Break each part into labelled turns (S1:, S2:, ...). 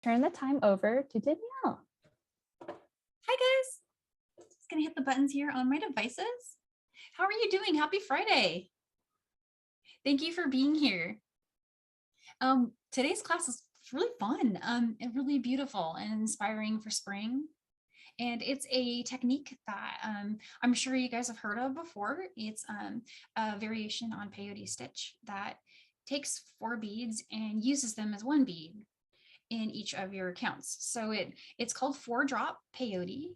S1: turn the time over to Danielle.
S2: Hi guys, just gonna hit the buttons here on my devices. How are you doing? Happy Friday. Thank you for being here. Today's class is really fun and really beautiful and inspiring for spring. And it's a technique that I'm sure you guys have heard of before. It's a variation on peyote stitch that takes 4 beads and uses them as 1 bead in each of your counts. So it's called 4-drop peyote,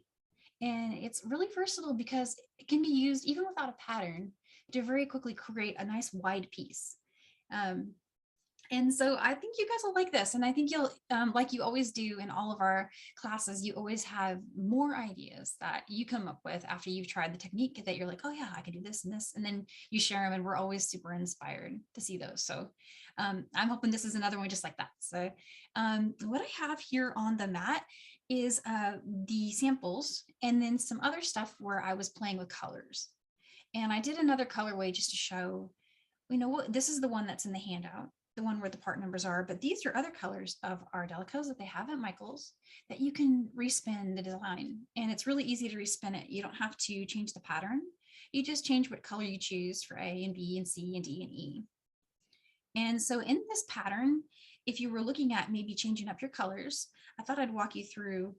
S2: and it's really versatile because it can be used even without a pattern to very quickly create a nice wide piece. And so I think you guys will like this, and I think you'll, like you always do in all of our classes, you always have more ideas that you come up with after you've tried the technique that you're like, oh yeah, I can do this and this, and then you share them, and we're always super inspired to see those. So I'm hoping this is another one just like that. So what I have here on the mat is the samples and then some other stuff where I was playing with colors. And I did another colorway just to show, you know what, this is the one that's in the handout, the one where the part numbers are, but these are other colors of our Delicas that they have at Michael's that you can respin the design. And it's really easy to respin it. You don't have to change the pattern. You just change what color you choose for A and B and C and D and E. And so in this pattern, if you were looking at maybe changing up your colors, I thought I'd walk you through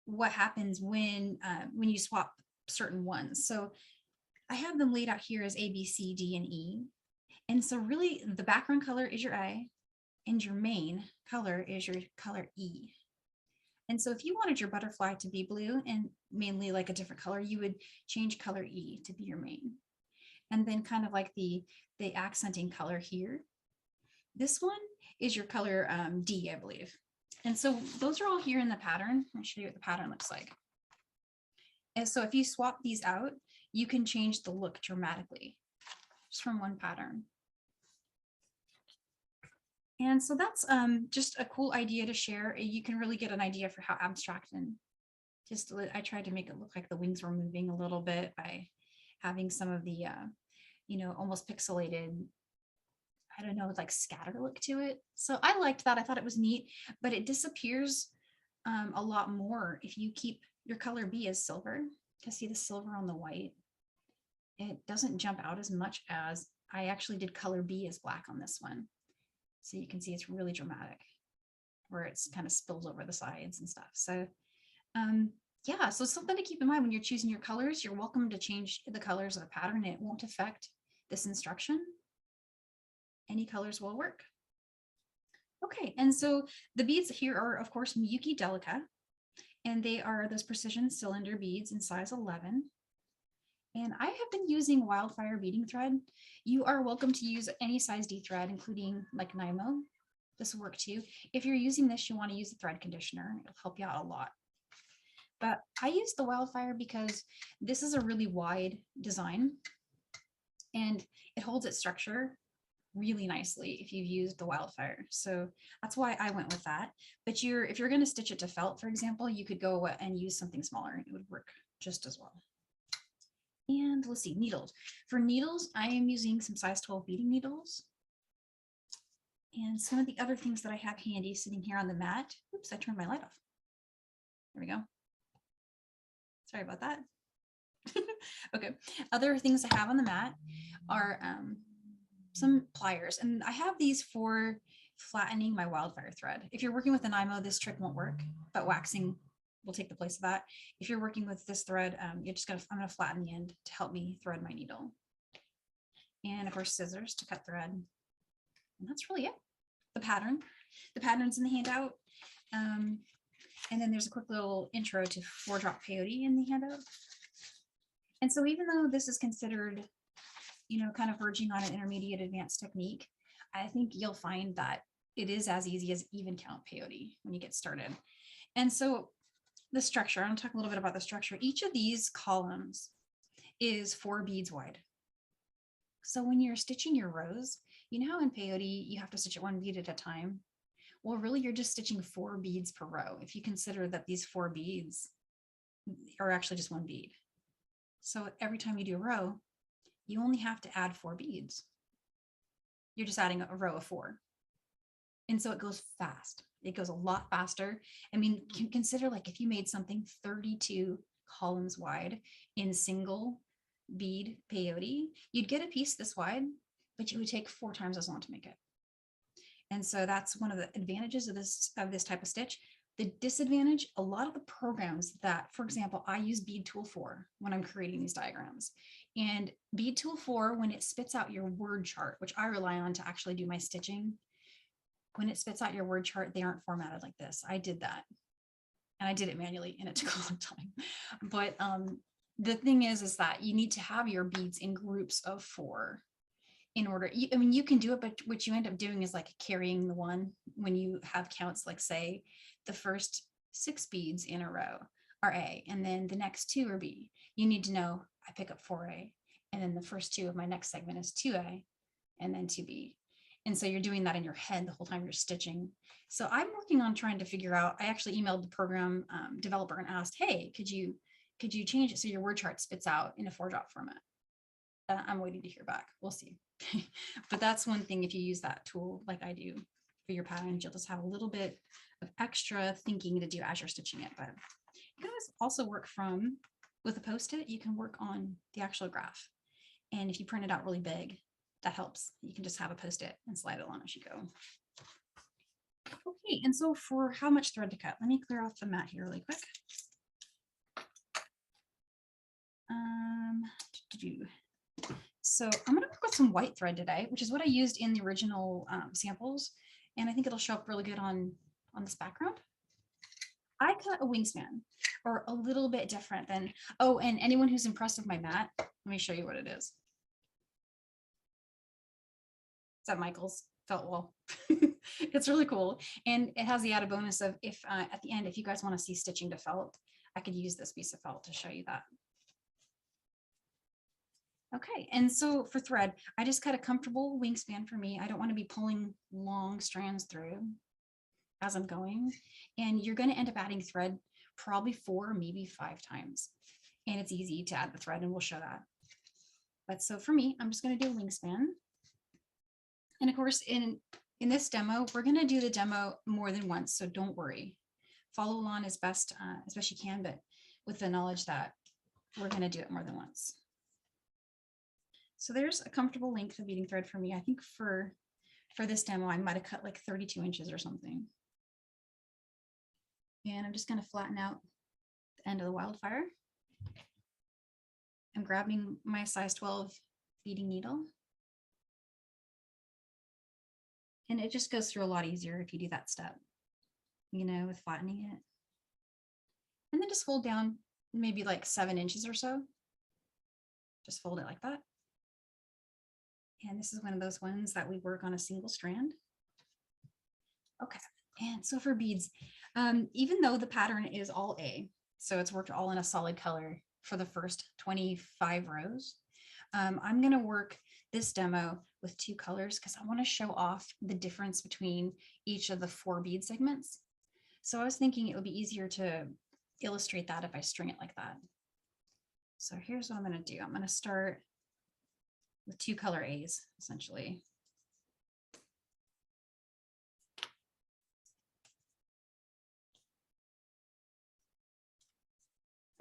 S2: what happens when you swap certain ones. So I have them laid out here as A, B, C, D, and E. And so really the background color is your A and your main color is your color E. And so if you wanted your butterfly to be blue and mainly like a different color, you would change color E to be your main. And then kind of like the accenting color here. This one is your color D, I believe. And so those are all here in the pattern. I'll show you what the pattern looks like. And so if you swap these out, you can change the look dramatically just from one pattern. And so that's just a cool idea to share. You can really get an idea for how abstract, and just I tried to make it look like the wings were moving a little bit by having some of the, you know, almost pixelated, I don't know, like scatter look to it. So I liked that. I thought it was neat, but it disappears a lot more if you keep your color B as silver. You see the silver on the white. It doesn't jump out as much as I actually did color B as black on this one. So you can see it's really dramatic where it's kind of spills over the sides and stuff. So yeah, so something to keep in mind when you're choosing your colors. You're welcome to change the colors of the pattern. It won't affect this instruction. Any colors will work. Okay, and so the beads here are, of course, Miyuki Delica, and they are those precision cylinder beads in size 11. And I have been using Wildfire beading thread. You are welcome to use any size D thread, including like Nymo. This will work too. If you're using this, you want to use the thread conditioner. It'll help you out a lot. But I use the Wildfire because this is a really wide design and it holds its structure really nicely if you've used the Wildfire. So that's why I went with that. But if you're going to stitch it to felt, for example, you could go and use something smaller and it would work just as well. And let's see, needles. For needles, I am using some size 12 beading needles. And some of the other things that I have handy sitting here on the mat. Oops, I turned my light off. There we go. Sorry about that. Okay, other things I have on the mat are some pliers. And I have these for flattening my Wildfire thread. If you're working with an Nymo, this trick won't work, but waxing will take the place of that. If you're working with this thread, I'm gonna flatten the end to help me thread my needle. And of course, scissors to cut thread. And that's really it. The pattern's in the handout. And then there's a quick little intro to 4-drop peyote in the handout. And so even though this is considered, you know, kind of verging on an intermediate advanced technique, I think you'll find that it is as easy as even count peyote when you get started. And so the structure, I'm going to talk a little bit about the structure. Each of these columns is 4 beads wide. So when you're stitching your rows, you know how in peyote you have to stitch it 1 bead at a time? Well, really you're just stitching 4 beads per row if you consider that these 4 beads are actually just 1 bead. So every time you do a row, you only have to add 4 beads. You're just adding a row of 4. And so it goes fast. It goes a lot faster. I mean, consider like if you made something 32 columns wide in single bead peyote, you'd get a piece this wide, but you would take 4 times as long to make it. And so that's one of the advantages of this type of stitch. The disadvantage, a lot of the programs that, for example, I use Bead Tool 4 when I'm creating these diagrams. And Bead Tool 4, when it spits out your word chart, which I rely on to actually do my stitching, when it spits out your word chart, they aren't formatted like this. I did that. And I did it manually and it took a long time. But the thing is that you need to have your beads in groups of 4 in order. I mean, you can do it, but what you end up doing is like carrying the one when you have counts, like say the first 6 beads in a row are A, and then the next 2 are B. You need to know I pick up 4A, and then the first 2 of my next segment is 2A, and then 2B. And so you're doing that in your head the whole time you're stitching. So I'm working on trying to figure out, I actually emailed the program developer and asked, hey, could you change it so your word chart spits out in a 4-drop format? I'm waiting to hear back. We'll see. But that's one thing, if you use that tool like I do for your patterns, you'll just have a little bit of extra thinking to do as you're stitching it. But you guys also work with a Post-it, you can work on the actual graph. And if you print it out really big, that helps. You can just have a Post-it and slide it along as you go. Okay, and so for how much thread to cut, let me clear off the mat here really quick. So I'm going to work with some white thread today, which is what I used in the original samples. And I think it'll show up really good on this background. I cut a wingspan, or a little bit different than, oh, and anyone who's impressed with my mat, let me show you what it is. It's at Michael's felt wall. It's really cool. And it has the added bonus of if at the end, if you guys want to see stitching to felt, I could use this piece of felt to show you that. Okay, and so for thread, I just cut a comfortable wingspan for me. I don't want to be pulling long strands through as I'm going. And you're going to end up adding thread probably 4, maybe 5 times. And it's easy to add the thread, and we'll show that. But so for me, I'm just going to do a wingspan. And of course, in this demo, we're going to do the demo more than once, so don't worry. Follow along as best you can, but with the knowledge that we're going to do it more than once. So there's a comfortable length of beading thread for me. I think for this demo, I might have cut like 32 inches or something. And I'm just going to flatten out the end of the Wildfire. I'm grabbing my size 12 beading needle. And it just goes through a lot easier if you do that step, you know, with flattening it. And then just fold down maybe like 7 inches or so. Just fold it like that. And this is one of those ones that we work on a single strand. Okay, and so for beads, even though the pattern is all A, so it's worked all in a solid color for the first 25 rows, I'm going to work this demo with 2 colors because I want to show off the difference between each of the 4 bead segments. So I was thinking it would be easier to illustrate that if I string it like that. So here's what I'm going to do. I'm going to start with 2 color A's, essentially.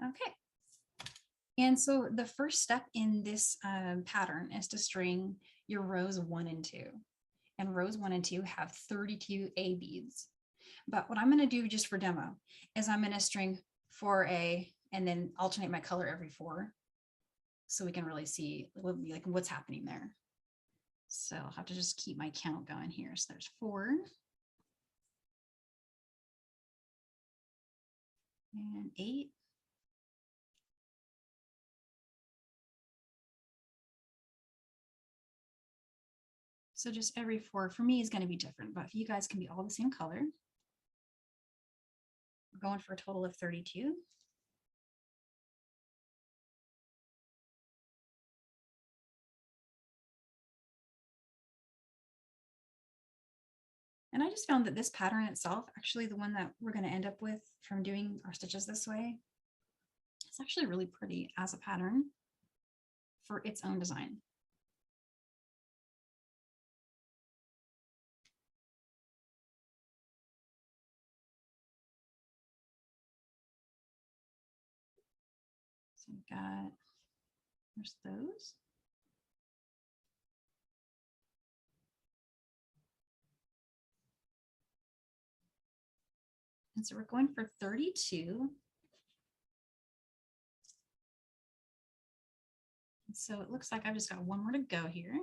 S2: Okay. And so the first step in this pattern is to string your rows 1 and 2. And rows 1 and 2 have 32 A beads. But what I'm going to do just for demo is I'm going to string 4A and then alternate my color every 4. So we can really see like what's happening there. So I'll have to just keep my count going here. So there's 4. And 8. So just every 4 for me is going to be different, but you guys can be all the same color. We're going for a total of 32. And I just found that this pattern itself, actually the one that we're going to end up with from doing our stitches this way, it's actually really pretty as a pattern for its own design. I've got, there's those. And so we're going for 32. And so it looks like I've just got one more to go here.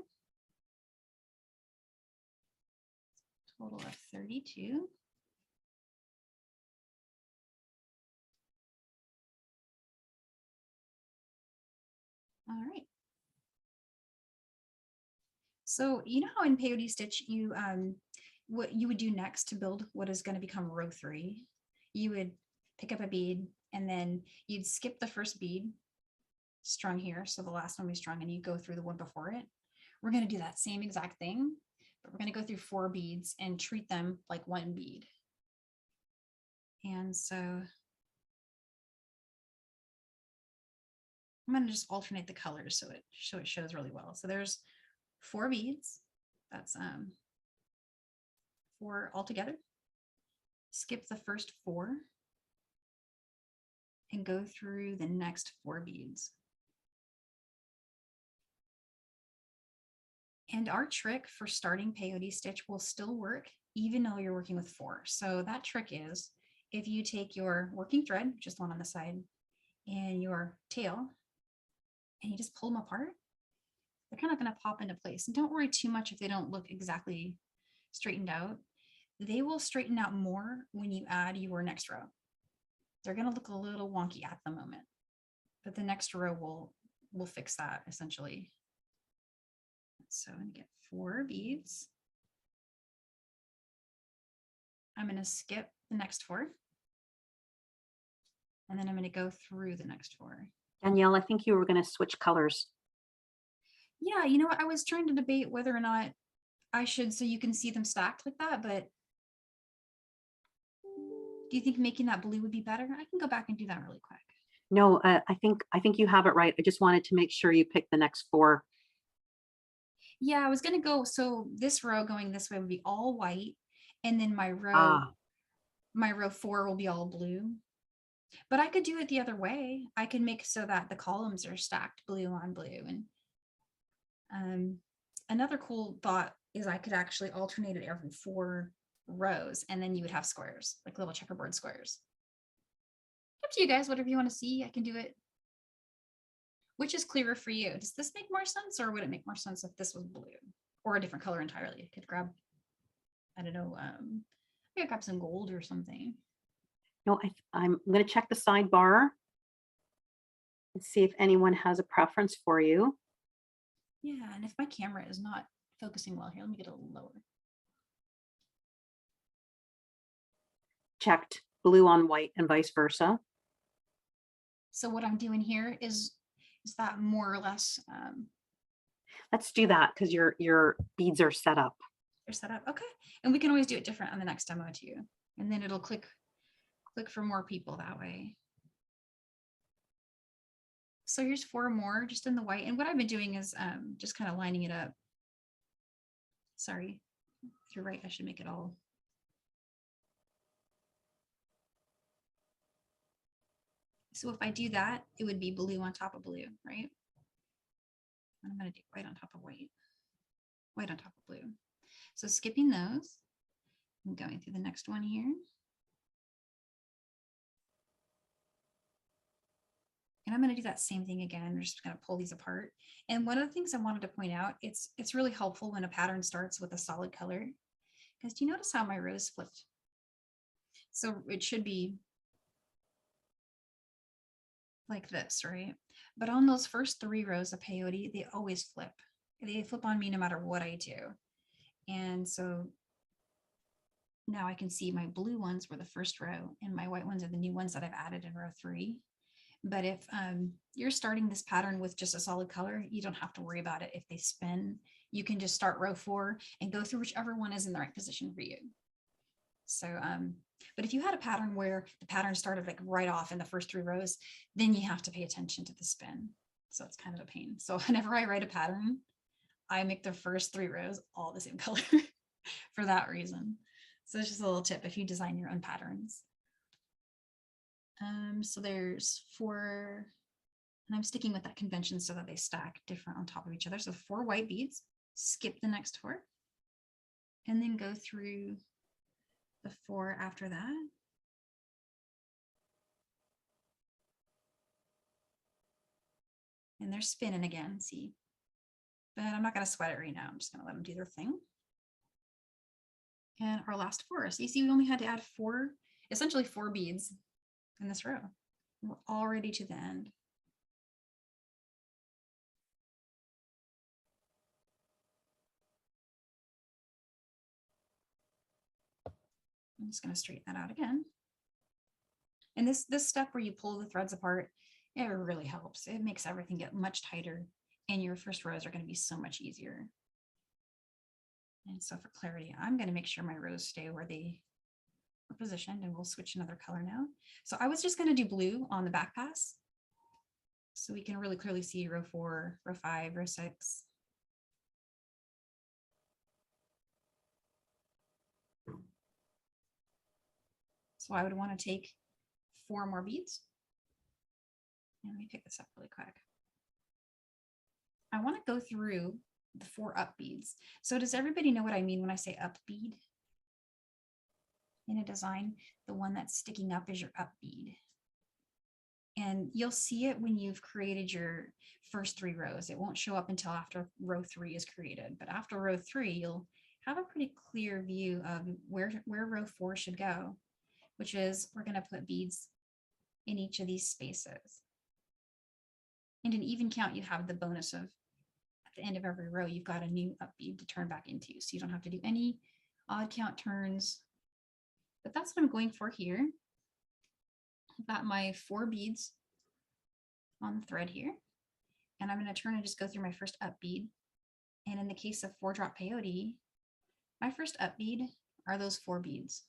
S2: Total of 32. All right. So you know how in Peyote stitch you what you would do next to build what is going to become row 3, you would pick up a bead and then you'd skip the first bead strung here, so the last one we strung, and you go through the one before it. We're going to do that same exact thing, but we're going to go through 4 beads and treat them like one bead. And so I'm going to just alternate the colors so it shows really well. So there's 4 beads. That's 4 altogether. Skip the first 4 and go through the next 4 beads. And our trick for starting peyote stitch will still work even though you're working with 4. So that trick is if you take your working thread, just one on the side, and your tail, and you just pull them apart, they're kind of going to pop into place. And don't worry too much if they don't look exactly straightened out. They will straighten out more when you add your next row. They're going to look a little wonky at the moment, but the next row will fix that essentially. So I'm going to get 4 beads. I'm going to skip the next 4. And then I'm going to go through the next 4.
S3: Danielle, I think you were going to switch colors.
S2: Yeah, you know what? I was trying to debate whether or not I should, so you can see them stacked like that, but do you think making that blue would be better? I can go back and do that really quick.
S3: No, I think you have it right. I just wanted to make sure you pick the next 4.
S2: Yeah, I was going to go, so this row going this way would be all white, and then my row 4 will be all blue. But I could do it the other way. I can make so that the columns are stacked blue on blue. And another cool thought is I could actually alternate it every 4 rows, and then you would have squares, like little checkerboard squares. Up to you guys, whatever you want to see, I can do it. Which is clearer for you? Does this make more sense, or would it make more sense if this was blue or a different color entirely? I could grab, I don't know, maybe grab some gold or something.
S3: No, I'm going to check the sidebar and see if anyone has a preference for you.
S2: Yeah, and if my camera is not focusing well here, let me get a little lower.
S3: Checked blue on white and vice versa.
S2: So what I'm doing here is that more or less
S3: Let's do that because your beads are set up.
S2: they're set up. Okay, and we can always do it different on the next demo too, and then it'll click for more people that way. So here's 4 more just in the white, and what I've been doing is just kind of lining it up. Sorry, if you're right, I should make it all. So if I do that, it would be blue on top of blue, right? And I'm going to do white on top of white, white on top of blue. So skipping those and going through the next one here. And I'm going to do that same thing again. We're just going to pull these apart. And one of the things I wanted to point out, it's really helpful when a pattern starts with a solid color. Because do you notice how my rows flipped? So it should be like this, right? But on those first 3 rows of peyote, they always flip. They flip on me no matter what I do. And so now I can see my blue ones were the first row and my white ones are the new ones that I've added in row 3. But if you're starting this pattern with just a solid color, you don't have to worry about it if they spin. You can just start row 4 and go through whichever one is in the right position for you. So, but if you had a pattern where the pattern started like right off in the first 3 rows, then you have to pay attention to the spin. So it's kind of a pain. So whenever I write a pattern, I make the first 3 rows all the same color for that reason. So it's just a little tip if you design your own patterns. So there's 4 And I'm sticking with that convention so that they stack different on top of each other. So 4 white beads, skip the next 4, and then go through the 4 after that. And they're spinning again, see? But I'm not going to sweat it right now. I'm just going to let them do their thing. And our last 4. So you see, we only had to add 4, essentially 4 beads in this row. We're already to the end. I'm just going to straighten that out again. And this step where you pull the threads apart, it really helps. It makes everything get much tighter, and your first rows are going to be so much easier. And so for clarity, I'm going to make sure my rows stay where they are positioned, and we'll switch another color now. So I was just going to do blue on the back pass, so we can really clearly see row 4, row 5, row 6. So I would want to take 4 more beads. And let me pick this up really quick. I want to go through the 4 up beads. So does everybody know what I mean when I say up bead? In a design, the one that's sticking up is your up bead. And you'll see it when you've created your first 3 rows. It won't show up until after row 3 is created. But after row 3, you'll have a pretty clear view of where row 4 should go, which is we're going to put beads in each of these spaces. And in even count, you have the bonus of at the end of every row, you've got a new up bead to turn back into. So you don't have to do any odd count turns. But that's what I'm going for here. I've got my 4 beads on the thread here. And I'm going to turn and just go through my first up bead. And in the case of 4-drop peyote, my first up bead are those 4 beads.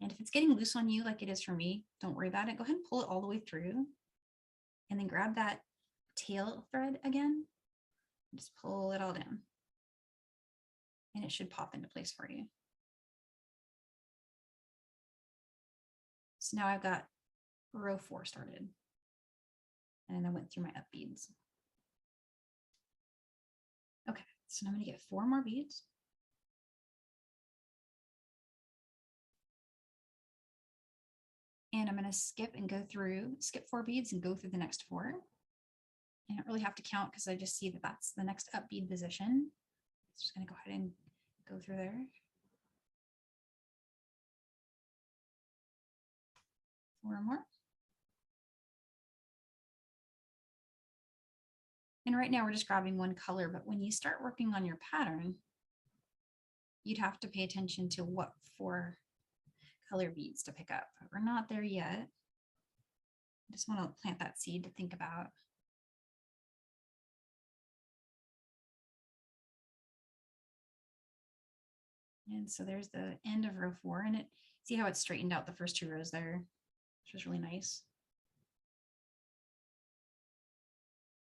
S2: And if it's getting loose on you like it is for me, don't worry about it. Go ahead and pull it all the way through. And then grab that tail thread again. Just pull it all down. And it should pop into place for you. So now I've got row 4 started. And I went through my up beads. Okay, so now I'm going to get 4 more beads. And I'm going to skip 4 beads and go through the next 4. I don't really have to count because I just see that that's the next up bead position. Just going to go ahead and go through there. 4 more. And right now we're just grabbing one color, but when you start working on your pattern, you'd have to pay attention to what 4 color beads to pick up. But we're not there yet. I just want to plant that seed to think about. And so there's the end of row 4, and see how it straightened out the first 2 rows there, which was really nice.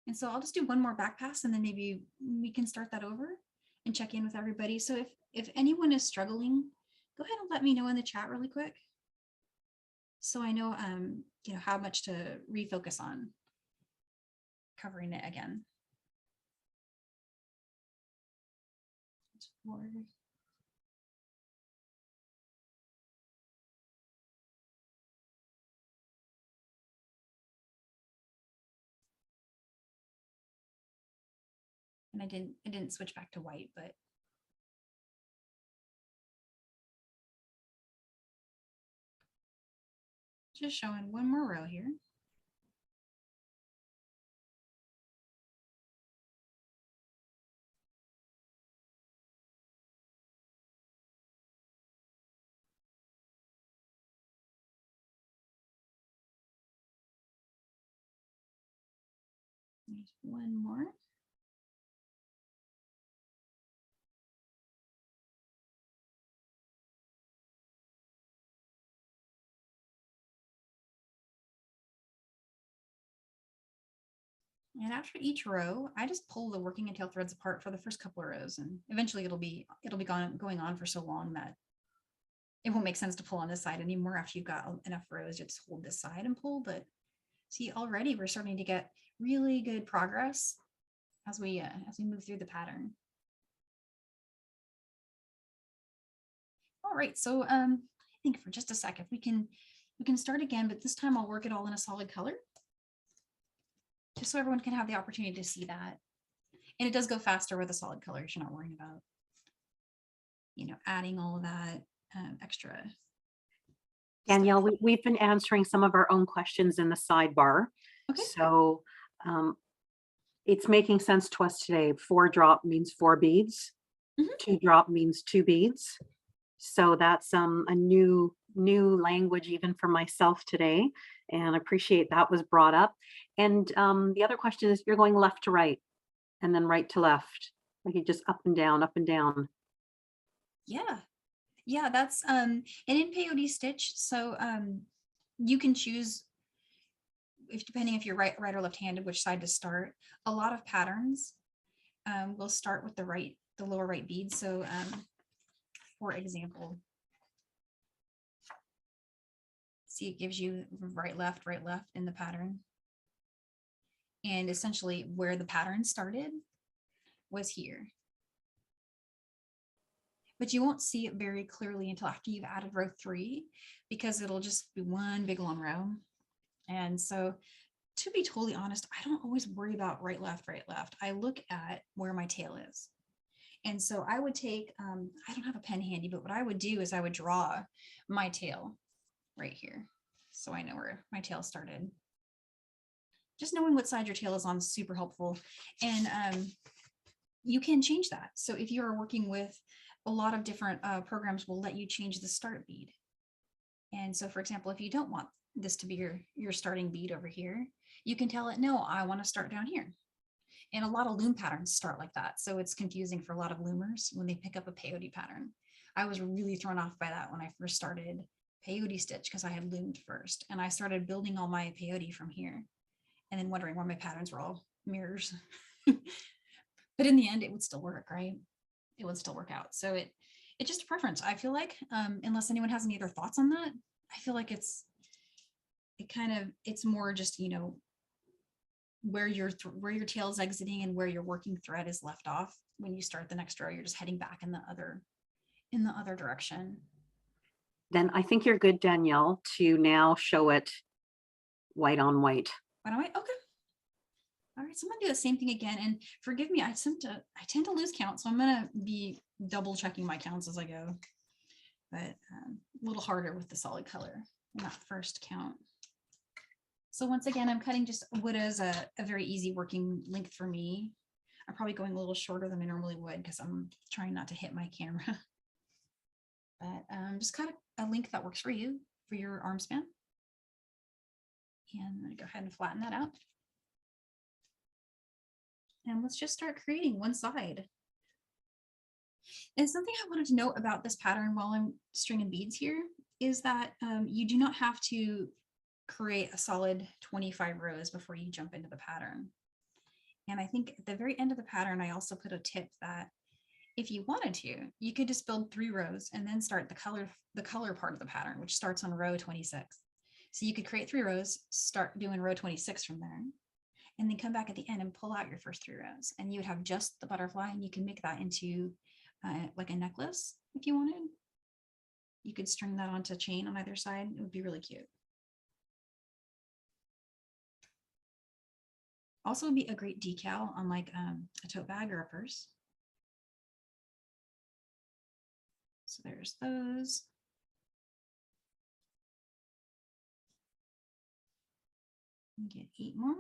S2: And so I'll just do one more back pass, and then maybe we can start that over and check in with everybody. So if anyone is struggling, go ahead and let me know in the chat really quick, so I know how much to refocus on covering it again. It's 4. And I didn't switch back to white, but just showing one more row here. There's one more. And after each row, I just pull the working and tail threads apart for the first couple of rows, and eventually it'll be going on for so long that it won't make sense to pull on this side anymore. After you've got enough rows, you just hold this side and pull. But See, already we're starting to get really good progress as we move through the pattern. All right, so I think for just a second we can start again, but this time I'll work it all in a solid color, just so everyone can have the opportunity to see that. And it does go faster with a solid color. You're not worrying about, you know, adding all of that extra.
S3: Danielle, we've been answering some of our own questions in the sidebar.
S2: Okay.
S3: So it's making sense to us today. 4 drop means 4 beads. 2 drop means 2 beads. So that's a new language even for myself today, and I appreciate that was brought up. And the other question is, you're going left to right and then right to left, like you just up and down, up and down.
S2: Yeah, that's and in peyote stitch, so you can choose, depending if you're right or left-handed, which side to start. A lot of patterns will start with the lower right bead. So for example, see, it gives you right left in the pattern, and essentially where the pattern started was here. But you won't see it very clearly until after you've added row 3, because it'll just be one big long row. And so, to be totally honest, I don't always worry about right, left. I look at where my tail is. And so I would take, I don't have a pen handy, but what I would do is I would draw my tail right here, so I know where my tail started. Just knowing what side your tail is on is super helpful. And you can change that. So if you are working with a lot of different programs, will let you change the start bead. And so, for example, if you don't want this to be your starting bead over here, you can tell it, no, I want to start down here. And a lot of loom patterns start like that. So it's confusing for a lot of loomers when they pick up a peyote pattern. I was really thrown off by that when I first started peyote stitch, because I had loomed first, and I started building all my peyote from here, and then wondering why my patterns were all mirrors. But in the end, it would still work, right? It would still work out. So it's just a preference. I feel like, unless anyone has any other thoughts on that, I feel like it's more just, you know, where your tail is exiting and where your working thread is left off. When you start the next row, you're just heading back in the other direction.
S3: Then I think you're good, Danielle, to now show it white on white.
S2: White on white, okay. All right, so I'm gonna do the same thing again, and forgive me, I tend to lose count, so I'm gonna be double checking my counts as I go, but a little harder with the solid color in that first count. So once again, I'm cutting just what is a very easy working length for me. I'm probably going a little shorter than I normally would because I'm trying not to hit my camera. But just cut a length that works for you, for your arm span. And I'm gonna go ahead and flatten that out. And let's just start creating one side. And something I wanted to note about this pattern while I'm stringing beads here is that you do not have to create a solid 25 rows before you jump into the pattern. And I think at the very end of the pattern, I also put a tip that if you wanted to, you could just build 3 rows and then start the color part of the pattern, which starts on row 26. So you could create 3 rows, start doing row 26 from there, and then come back at the end and pull out your first 3 rows. And you would have just the butterfly, and you can make that into like a necklace if you wanted. You could string that onto a chain on either side. It would be really cute. Also would be a great decal on like a tote bag or a purse. So there's those. Get 8 more.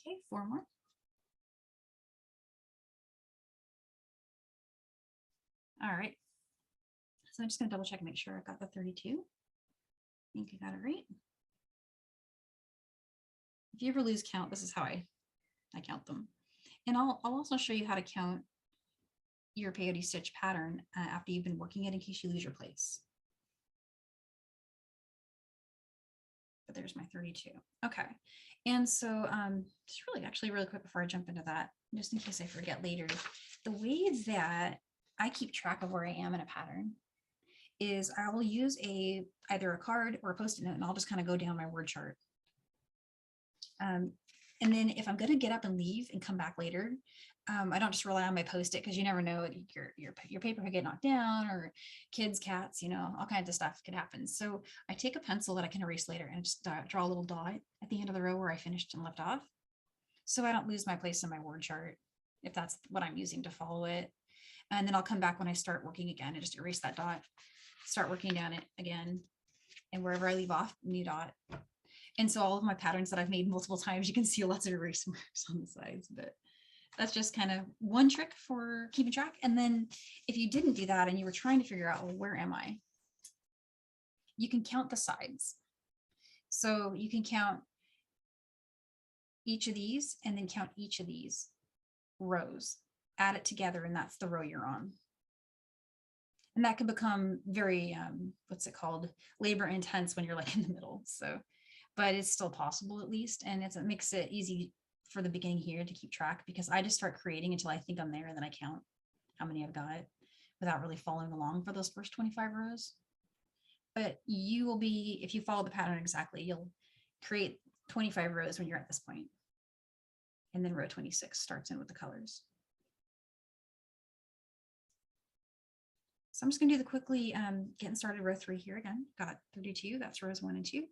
S2: Okay, 4 more. All right. So I'm just gonna double check and make sure I got the 32. I think I got it right. If you ever lose count, this is how I count them. And I'll also show you how to count your peyote stitch pattern after you've been working it, in case you lose your place. but there's my 32. Okay. And so just really quick before I jump into that, just in case I forget later, the way that I keep track of where I am in a pattern is I will use either a card or a Post-it note, and I'll just kind of go down my word chart. And then if I'm going to get up and leave and come back later, I don't just rely on my Post-it, because you never know, your paper could get knocked down, or kids, cats, all kinds of stuff could happen. So I take a pencil that I can erase later and just draw a little dot at the end of the row where I finished and left off, so I don't lose my place in my word chart if that's what I'm using to follow it. And then I'll come back when I start working again and just erase that dot, start working down it again, and wherever I leave off, new dot. And so all of my patterns that I've made multiple times, you can see lots of erase marks on the sides, but that's just kind of one trick for keeping track. And then if you didn't do that and you were trying to figure out, well, where am I? You can count the sides. So you can count each of these and then count each of these rows, add it together, and that's the row you're on. And that can become very, what's it called? Labor intense when you're like in the middle. So, but it's still possible at least. And it makes it easy for the beginning here to keep track, because I just start creating until I think I'm there, and then I count how many I've got without really following along for those first 25 rows. But you will be, if you follow the pattern exactly, you'll create 25 rows when you're at this point. And then row 26 starts in with the colors. So I'm just gonna do the quickly getting started row 3 here again. Got 32, that's rows 1 and 2.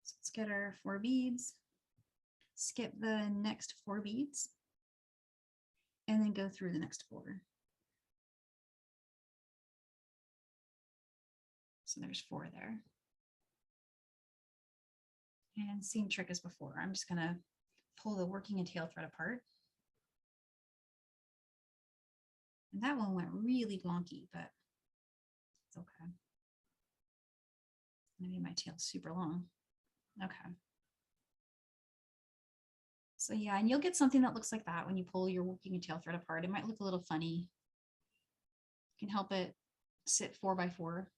S2: So let's get our 4 beads, skip the next 4 beads, and then go through the next 4. So there's 4 there. And same trick as before. I'm just gonna pull the working and tail thread apart. And that one went really wonky, but it's okay. Maybe my tail's super long. Okay. So yeah, and you'll get something that looks like that when you pull your working and tail thread apart. It might look a little funny. You can help it sit 4 by 4,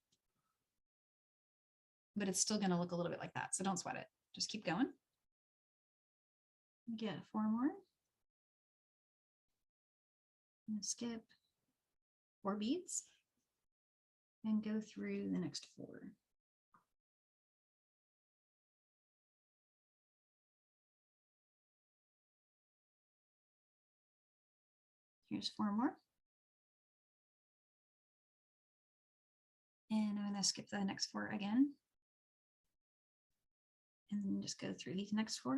S2: but it's still going to look a little bit like that. So don't sweat it. Just keep going. Get 4 more. And skip 4 beads and go through the next 4. Here's 4 more. And I'm going to skip the next 4 again. And then just go through these next 4.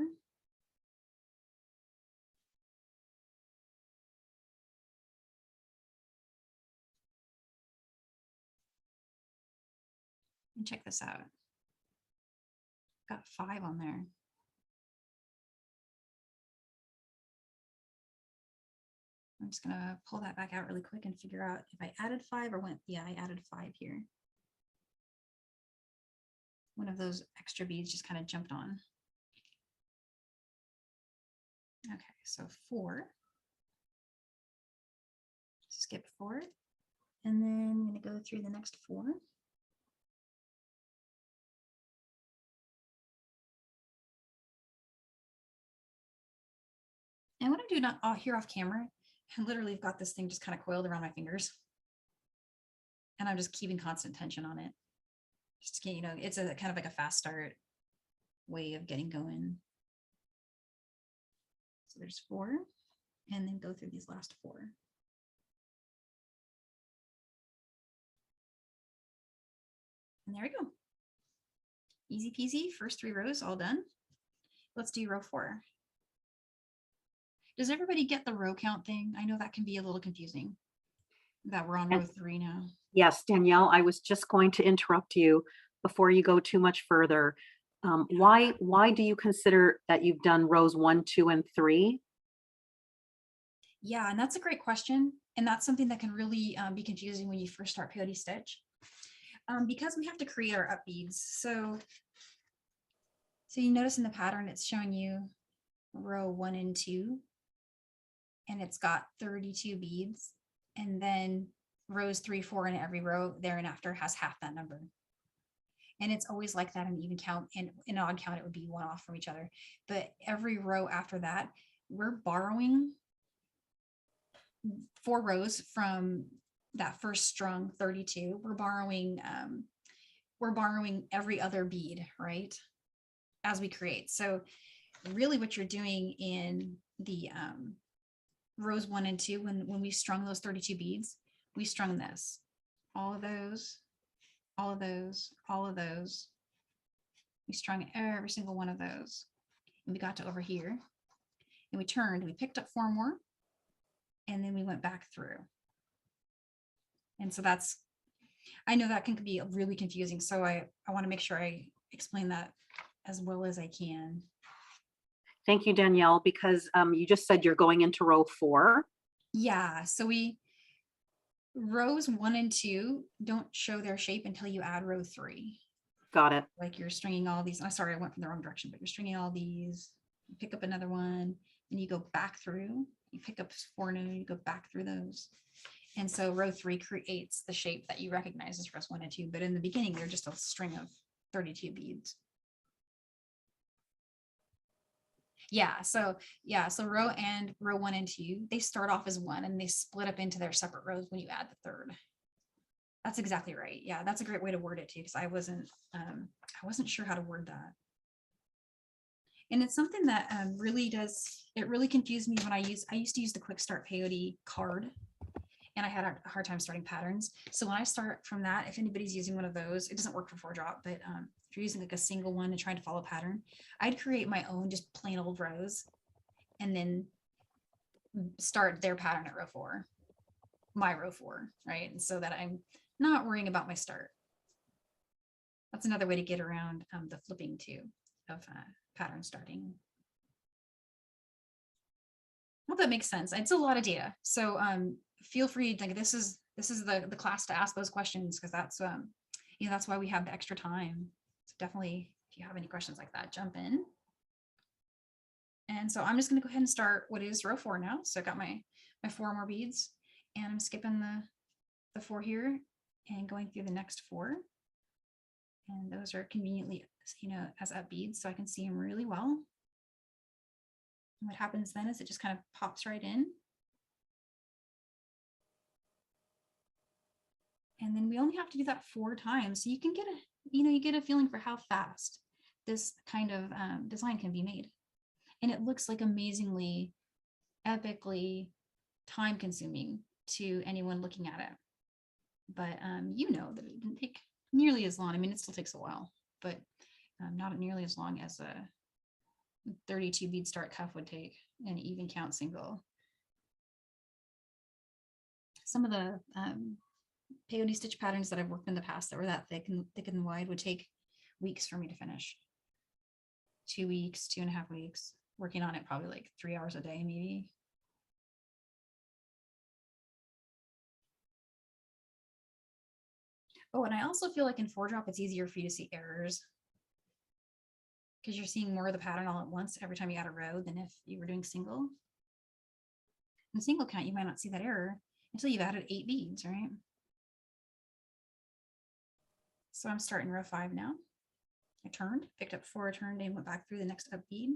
S2: And check this out. Got 5 on there. I'm just going to pull that back out really quick and figure out if I added 5 or went, yeah, I added 5 here. One of those extra beads just kind of jumped on. Okay, so 4. Skip 4. And then I'm going to go through the next 4. And what I'm doing here off camera, I literally have got this thing just kind of coiled around my fingers. And I'm just keeping constant tension on it. Just, it's a kind of like a fast start way of getting going. So there's 4, and then go through these last 4. And there we go. Easy peasy, first 3 rows all done. Let's do row 4. Does everybody get the row count thing? I know that can be a little confusing, that we're on row 3 now.
S3: Yes, Danielle, I was just going to interrupt you before you go too much further. Why do you consider that you've done rows 1, 2, and 3?
S2: Yeah, and that's a great question. And that's something that can really be confusing when you first start peyote stitch, because we have to create our up beads. So you notice in the pattern, it's showing you row 1 and 2, and it's got 32 beads. And then rows 3, 4 in every row there and after has half that number. And it's always like that in even count, and in odd count, it would be one off from each other. But every row after that, we're borrowing 4 rows from that first strung 32. We're borrowing every other bead, right? As we create. So really what you're doing in the rows 1 and 2, when we strung those 32 beads, we strung this, all of those, all of those, all of those. We strung every single one of those. And we got to over here and we turned, we picked up 4 more, and then we went back through. And so that's, I know that can be really confusing. So I want to make sure I explain that as well as I can.
S3: Thank you, Danielle, because you just said you're going into row 4.
S2: Yeah, so rows 1 and 2 don't show their shape until you add row 3.
S3: Got it.
S2: Like you're stringing all these. I'm sorry, I went from the wrong direction, but you're stringing all these. You pick up another one, and you go back through. You pick up 4 new, you go back through those. And so row 3 creates the shape that you recognize as rows 1 and 2. But in the beginning, they're just a string of 32 beads. So row 1 and 2, they start off as one and they split up into their separate rows when you add the third. That's exactly right. Yeah, that's a great way to word it too, because I wasn't sure how to word that. And it's something that really confused me when I used to use the Quick Start Peyote card, and I had a hard time starting patterns. So when I start from that, if anybody's using one of those, it doesn't work for 4-drop, but if you're using like a single one and trying to follow a pattern, I'd create my own just plain old rows and then start their pattern at row 4, my row 4, right? And so that I'm not worrying about my start. That's another way to get around the flipping too of pattern starting. Well, that makes sense. It's a lot of data. So feel free, like this is the class to ask those questions, because that's that's why we have the extra time. So definitely, if you have any questions like that, jump in. And so I'm just going to go ahead and start what is row 4 now. So I got my 4 more beads, and I'm skipping the 4 here and going through the next 4. And those are conveniently, as up beads, so I can see them really well. And what happens then is it just kind of pops right in. And then we only have to do that 4 times. So you can get you get a feeling for how fast this kind of design can be made. And it looks like amazingly, epically time consuming to anyone looking at it. But that it didn't take nearly as long. I mean, it still takes a while, but not nearly as long as a 32 bead start cuff would take an even count single. Some of the peyote stitch patterns that I've worked in the past that were that thick and wide would take weeks for me to finish. 2 weeks, 2.5 weeks, working on it probably like 3 hours a day, maybe. Oh, and I also feel like in 4-drop, it's easier for you to see errors because you're seeing more of the pattern all at once every time you add a row than if you were doing single. In single count, you might not see that error until you've added 8 beads, right? So I'm starting row 5 now. I turned, picked up 4, turned, and went back through the next up bead.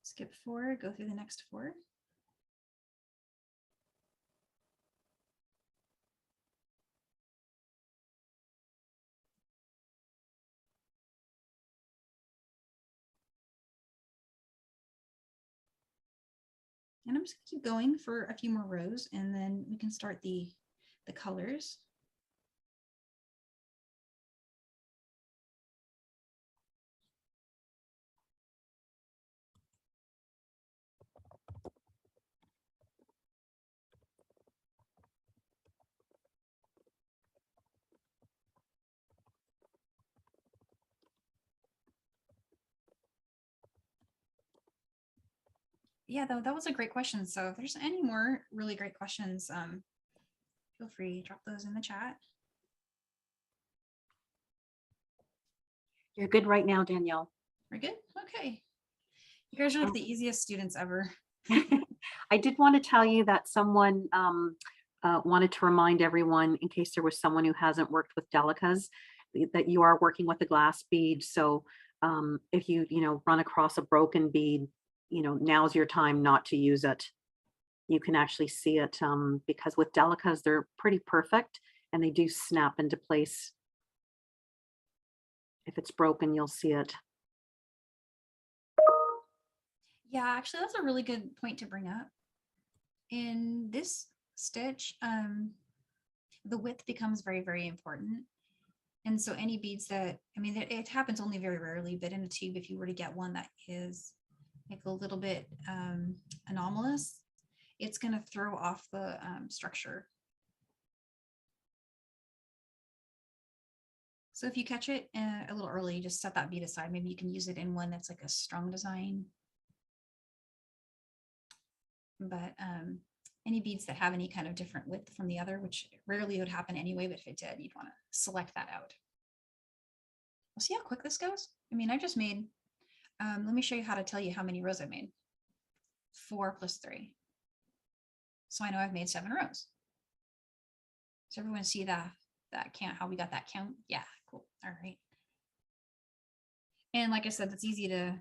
S2: Skip 4, go through the next 4. And I'm just gonna keep going for a few more rows, and then we can start the colors. Yeah, though, that was a great question. So if there's any more really great questions, feel free to drop those in the chat.
S3: You're good right now, Danielle.
S2: We're good? Okay. You guys are like the easiest students ever.
S3: I did want to tell you that someone wanted to remind everyone, in case there was someone who hasn't worked with Delicas, that you are working with a glass bead. So if you run across a broken bead, now's your time not to use it. You can actually see it because with Delicas, they're pretty perfect and they do snap into place. If it's broken, you'll see it.
S2: Yeah, actually, that's a really good point to bring up. In this stitch, the width becomes very, very important. And so any beads that, I mean, it happens only very rarely, but in a tube, if you were to get one that is like a little bit anomalous, it's going to throw off the structure. So if you catch it a little early, just set that bead aside. Maybe you can use it in one that's like a strung design. But any beads that have any kind of different width from the other, which rarely would happen anyway, but if it did, you'd want to select that out. We'll see how quick this goes. I mean, I just made, let me show you how to tell you how many rows I made. 4 plus 3. So I know I've made 7 rows. Does everyone see that count, how we got that count? Yeah, cool. All right. And like I said, it's easy to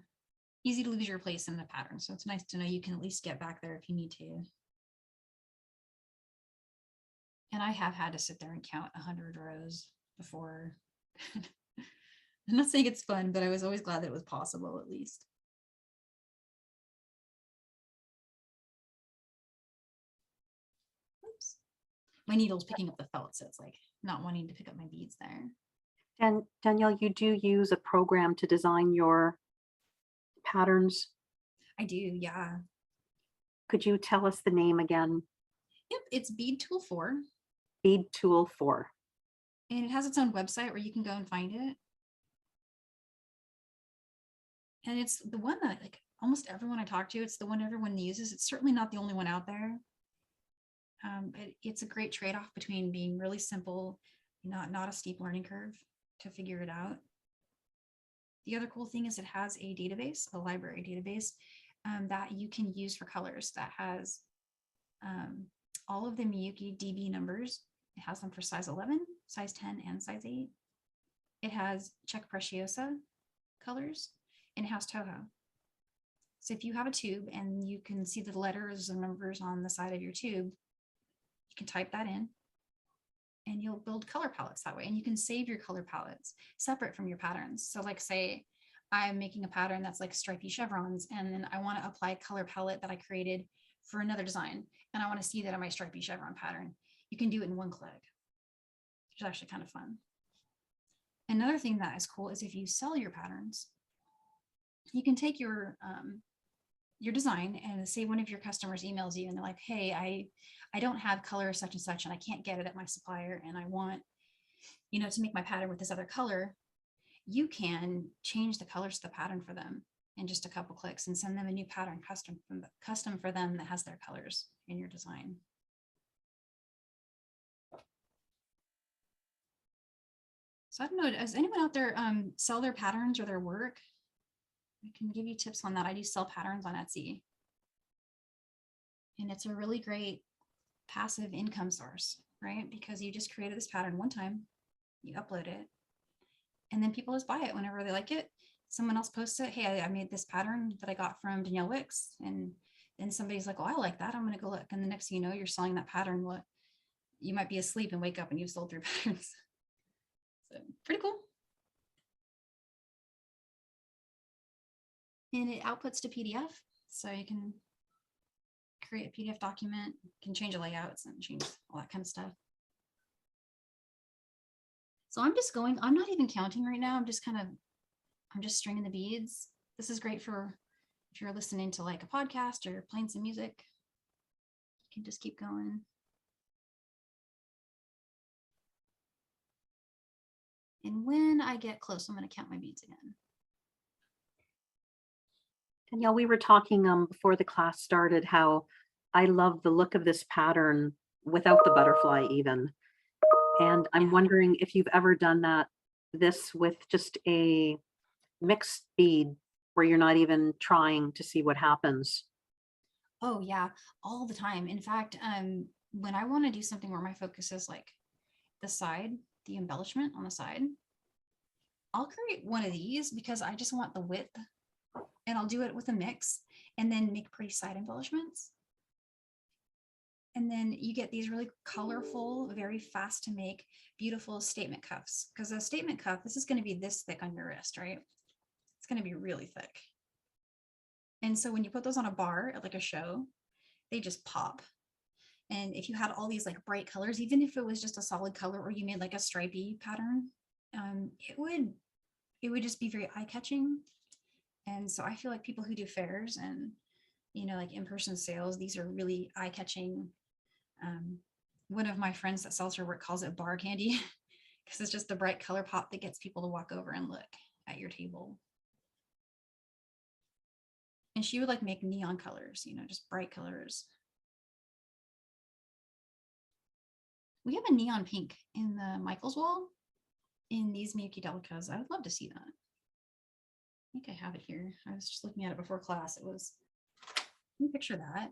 S2: lose your place in the pattern. So it's nice to know you can at least get back there if you need to. And I have had to sit there and count 100 rows before. I'm not saying it's fun, but I was always glad that it was possible at least. Oops. My needle's picking up the felt, so it's like not wanting to pick up my beads there.
S3: And Danielle, you do use a program to design your patterns?
S2: I do, yeah.
S3: Could you tell us the name again?
S2: Yep, it's Bead Tool 4.
S3: Bead Tool 4.
S2: And it has its own website where you can go and find it. And it's the one that like almost everyone I talk to, it's the one everyone uses. It's certainly not the only one out there. But it's a great trade-off between being really simple, not a steep learning curve to figure it out. The other cool thing is it has a database, a library database that you can use for colors that has all of the Miyuki DB numbers. It has them for size 11, size 10, and size 8. It has Czech Preciosa colors, and it has Toho. So if you have a tube and you can see the letters and numbers on the side of your tube, you can type that in and you'll build color palettes that way. And you can save your color palettes separate from your patterns. So like say I'm making a pattern that's like stripy chevrons, and then I want to apply a color palette that I created for another design. And I want to see that in my stripy chevron pattern. You can do it in one click, which is actually kind of fun. Another thing that is cool is if you sell your patterns, you can take your design and say one of your customers emails you and they're like, hey, I don't have color such and such and I can't get it at my supplier and I want, to make my pattern with this other color. You can change the colors of the pattern for them in just a couple clicks and send them a new pattern custom for them that has their colors in your design. So I don't know, does anyone out there sell their patterns or their work? I can give you tips on that. I do sell patterns on Etsy. And it's a really great passive income source, right? Because you just created this pattern one time, you upload it, and then people just buy it whenever they like it. Someone else posts it. Hey, I made this pattern that I got from Danielle Wickes. And then somebody's like, oh, I like that. I'm going to go look. And the next thing you know, you're selling that pattern. What you might be asleep and wake up and you've sold 3 patterns. So pretty cool. And it outputs to PDF. So you can create a PDF document, can change the layouts and change all that kind of stuff. So I'm not even counting right now. I'm just stringing the beads. This is great for if you're listening to like a podcast or playing some music. You can just keep going. And when I get close, I'm going to count my beads again.
S3: Danielle, we were talking before the class started how I love the look of this pattern without the butterfly even. And I'm wondering if you've ever done this with just a mixed bead where you're not even trying to see what happens.
S2: Oh yeah, all the time. In fact, when I want to do something where my focus is like the side, the embellishment on the side, I'll create one of these because I just want the width, and I'll do it with a mix and then make pretty side embellishments. And then you get these really colorful, very fast to make, beautiful statement cuffs. Because a statement cuff, this is going to be this thick on your wrist, right? It's going to be really thick. And so when you put those on a bar at like a show, they just pop. And if you had all these like bright colors, even if it was just a solid color or you made like a stripy pattern, it would just be very eye-catching. And so I feel like people who do fairs and, you know, like in-person sales, these are really eye-catching. One of my friends that sells her work calls it bar candy because it's just the bright color pop that gets people to walk over and look at your table. And she would like make neon colors, you know, just bright colors. We have a neon pink in the Michael's wall in these Miyuki Delicas. I would love to see that. I think I have it here. I was just looking at it before class. It was, can you picture that?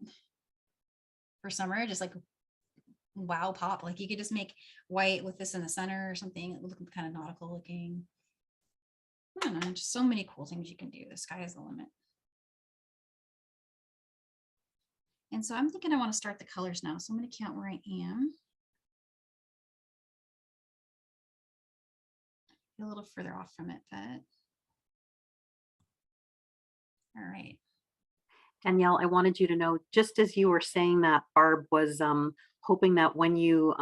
S2: For summer, just like wow pop. Like you could just make white with this in the center or something. It would look kind of nautical looking. I don't know, just so many cool things you can do. The sky is the limit. And so I'm thinking I want to start the colors now. So I'm going to count where I am. A little further off from it, but all right.
S3: Danielle, I wanted you to know, just as you were saying that, Barb was hoping that when you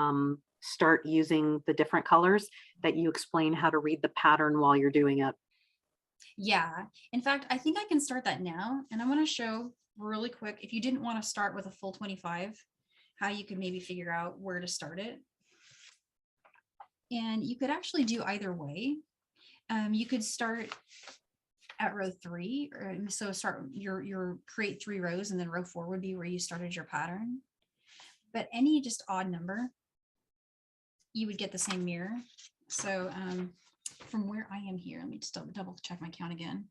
S3: start using the different colors, that you explain how to read the pattern while you're doing it.
S2: Yeah, in fact, I think I can start that now. And I want to show really quick, if you didn't want to start with a full 25, how you could maybe figure out where to start it. And you could actually do either way. You could start at row 3, or so start your create 3 rows, and then row 4 would be where you started your pattern. But any just odd number, you would get the same mirror. So from where I am here, let me just double check my count again.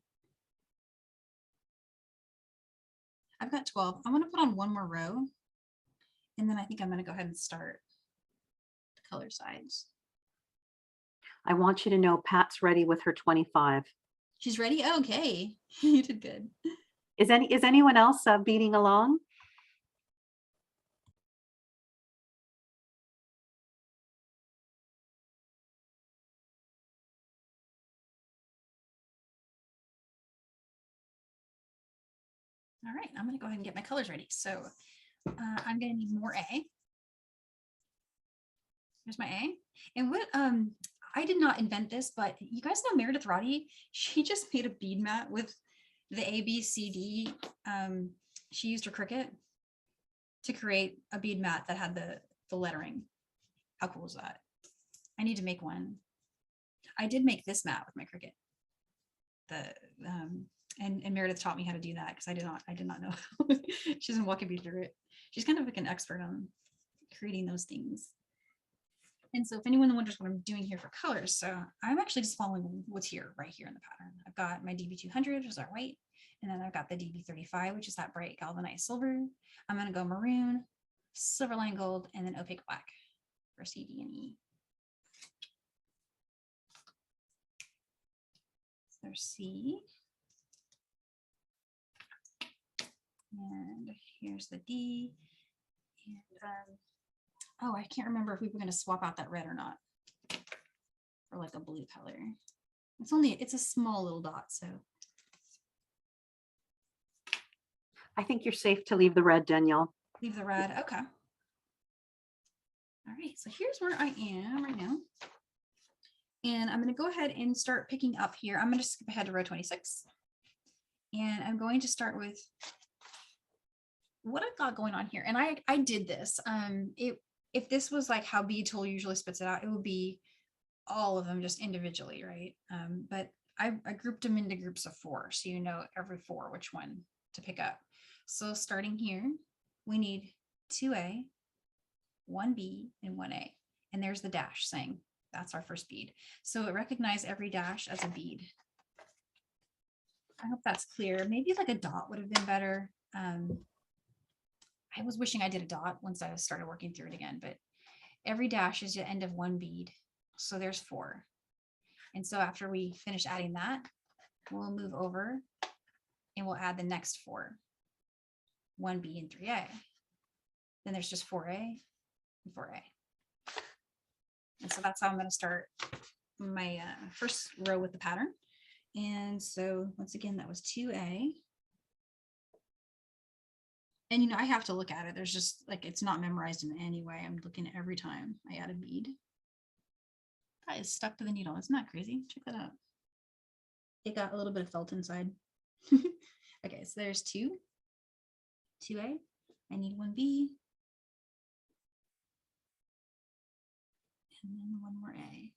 S2: I've got 12. I'm going to put on one more row, and then I think I'm going to go ahead and start the color sides.
S3: I want you to know Pat's ready with her 25.
S2: She's ready? Okay, you did good.
S3: Is anyone else beading along?
S2: All right, I'm going to go ahead and get my colors ready. So I'm going to need more A. Here's my A. And what I did not invent this, but you guys know Meredith Roddy. She just made a bead mat with the A, B, C, D. She used her Cricut to create a bead mat that had the lettering. How cool is that? I need to make one. I did make this mat with my Cricut. And Meredith taught me how to do that because I did not know. She's been walking me through it. She's kind of like an expert on creating those things. And so if anyone wonders what I'm doing here for colors, so I'm actually just following what's here, right here in the pattern. I've got my DB200, which is our white, and then I've got the DB35, which is that bright galvanized silver. I'm going to go maroon, silver line gold, and then opaque black for C, D, and E. So there's C. And here's the D. And oh, I can't remember if we were going to swap out that red or not for like a blue color. It's a small little dot, so.
S3: I think you're safe to leave the red, Danielle.
S2: Leave the red, okay. All right, so here's where I am right now. And I'm going to go ahead and start picking up here. I'm going to skip ahead to row 26. And I'm going to start with what I've got going on here. And I did this. If this was like how Bead Tool usually spits it out, it would be all of them just individually, right? But I grouped them into groups of 4, so you know every 4 which one to pick up. So starting here, we need 2A, 1B, and 1A. And there's the dash saying that's our first bead. So it recognized every dash as a bead. I hope that's clear. Maybe like a dot would have been better. I was wishing I did a dot once I started working through it again, but every dash is the end of one bead. So there's 4. And so after we finish adding that, we'll move over and we'll add the next 4, 1B and 3A. Then there's just 4A and 4A. And so that's how I'm going to start my first row with the pattern. And so once again, that was 2A. And, you know, I have to look at it. There's just like, it's not memorized in any way. I'm looking at every time I add a bead. That is stuck to the needle. Isn't that crazy? Check that out. It got a little bit of felt inside. Okay, so there's 2A. I need 1B. And then 1 more A.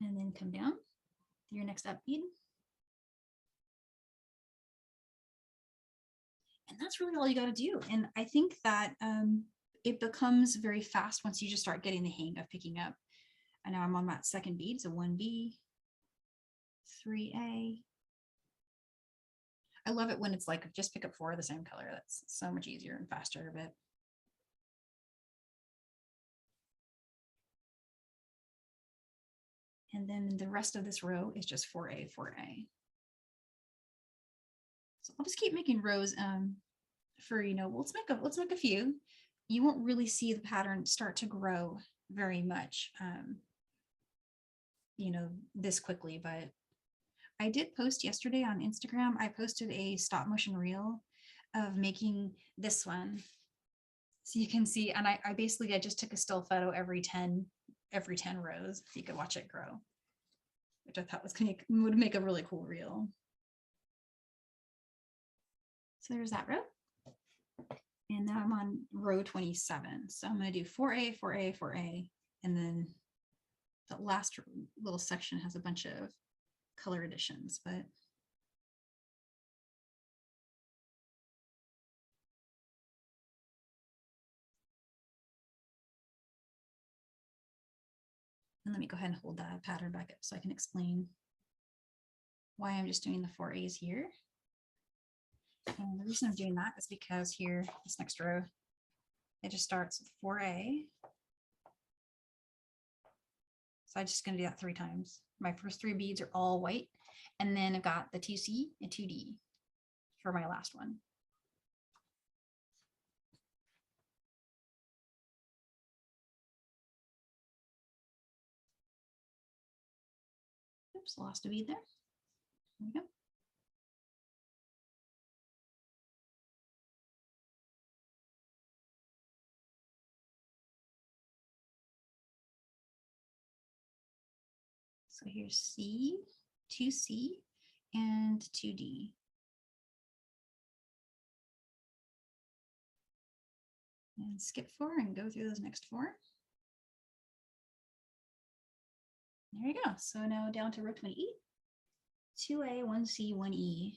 S2: And then come down to your next up bead. And that's really all you got to do. And I think that it becomes very fast once you just start getting the hang of picking up. And now I'm on that second bead, so 1B, 3A. I love it when it's like just pick up 4 of the same color. That's so much easier and faster, but and then the rest of this row is just 4A, 4A. So I'll just keep making rows for, you know, let's make a few. You won't really see the pattern start to grow very much, you know, this quickly, but I did post yesterday on Instagram. I posted a stop motion reel of making this one. So you can see, and I just took a still photo every 10 rows. So you could watch it grow, which I thought would make a really cool reel. So there's that row. And now I'm on row 27. So I'm going to do 4A, 4A, 4A. And then the last little section has a bunch of color additions, but and let me go ahead and hold that pattern back up so I can explain why I'm just doing the 4A's here. And the reason I'm doing that is because here, this next row, it just starts with 4A. So I'm just going to do that 3 times. My first 3 beads are all white. And then I've got the 2C and 2D for my last one. Oops, lost a bead there. There we go. So here's C, 2C, and 2D. And skip 4 and go through those next 4. There you go. So now down to row 28. 2A, 1C, 1E.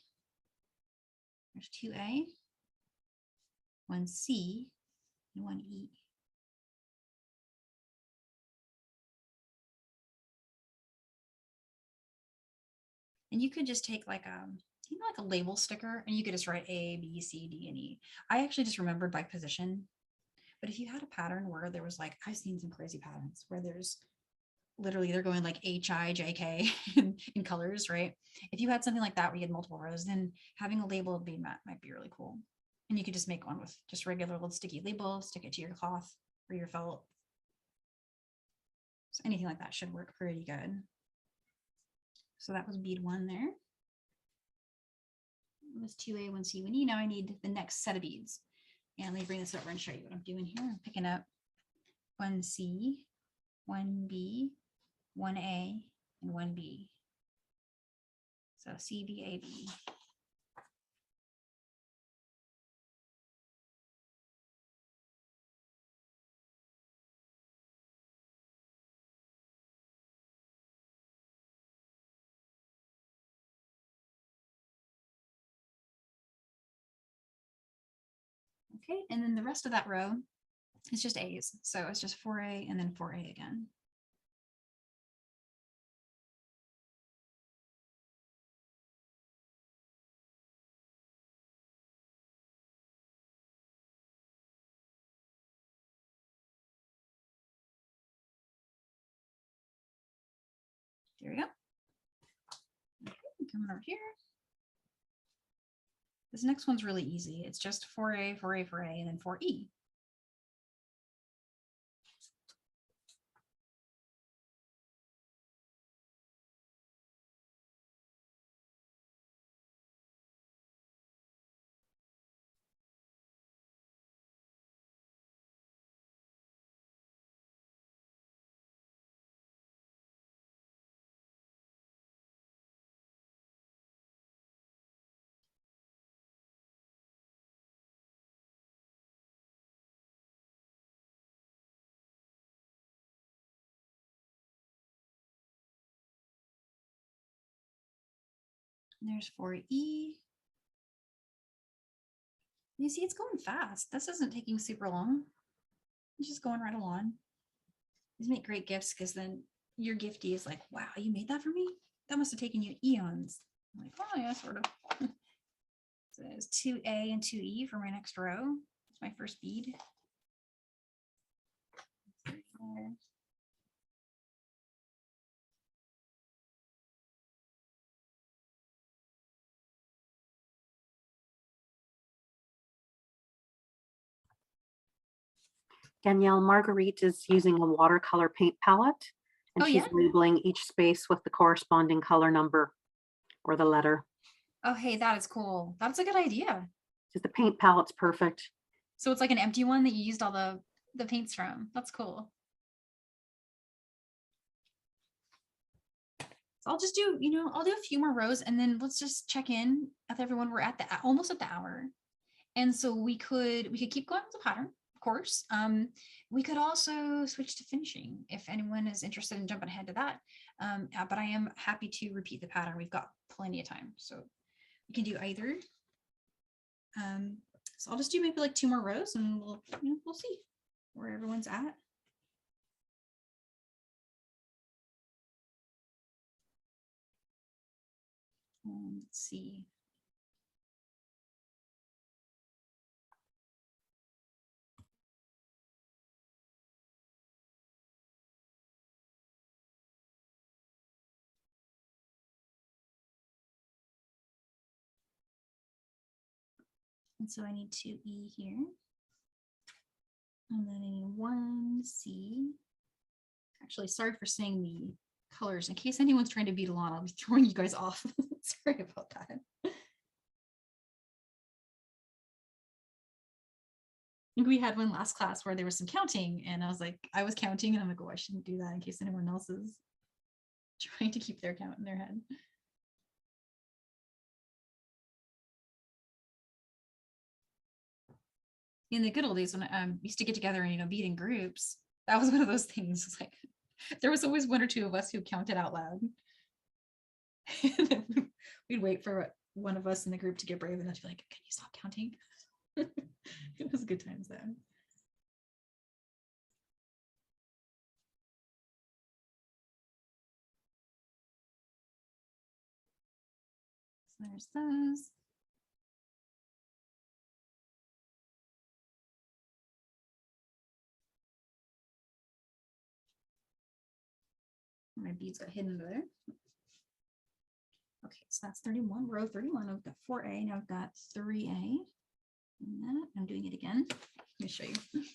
S2: There's 2A, 1C, and 1E. And you could just take like like a label sticker and you could just write A, B, C, D, and E. I actually just remembered by position. But if you had a pattern where there was like, I've seen some crazy patterns where there's literally they're going like H, I, J, K in colors, right? If you had something like that where you had multiple rows, then having a labeled bead mat might be really cool. And you could just make one with just regular little sticky label, stick it to your cloth or your felt. So anything like that should work pretty good. So that was bead 1 there. It was 2A, 1C, 1E. Now I need the next set of beads. And let me bring this over and show you what I'm doing here. I'm picking up 1C, 1B, 1A, and 1B. So C, B, A, B. Okay, and then the rest of that row is just A's. So it's just 4A and then 4A again. There we go. Okay, coming over here. This next one's really easy. It's just 4A, 4A, 4A, and then 4E. And there's 4E. You see, it's going fast. This isn't taking super long. It's just going right along. These make great gifts because then your giftee is like, wow, you made that for me? That must have taken you eons. I'm like, oh yeah, sort of. So there's 2A and 2E for my next row. It's my first bead. There.
S3: Danielle, Marguerite is using a watercolor paint palette, and
S2: Oh,
S3: she's
S2: yeah?
S3: labeling each space with the corresponding color number or the letter.
S2: Oh, hey, that is cool. That's a good idea.
S3: Because the paint palette's perfect.
S2: So it's like an empty one that you used all the paints from. That's cool. So I'll just do, I'll do a few more rows and then let's just check in with everyone. We're at almost at the hour. And so we could keep going with the pattern, of course. We could also switch to finishing if anyone is interested in jumping ahead to that. But I am happy to repeat the pattern. We've got plenty of time. So we can do either. So I'll just do maybe like 2 more rows and we'll see where everyone's at. Let's see. And so I need 2E here. And then I need 1C. Actually, sorry for saying the colors. In case anyone's trying to beat along, I'll be throwing you guys off. Sorry about that. We had one last class where there was some counting and I was counting and I'm like, oh, I shouldn't do that in case anyone else is trying to keep their count in their head. In the good old days when I used to get together and bead in groups, that was one of those things. It's like there was always 1 or 2 of us who counted out loud. We'd wait for one of us in the group to get brave and then be like, can you stop counting? It was good times then. So there's those. My beads got hidden under there. Okay, so that's 31, row 31. I've got 4A, now I've got 3A. And that, I'm doing it again. Let me show you. It's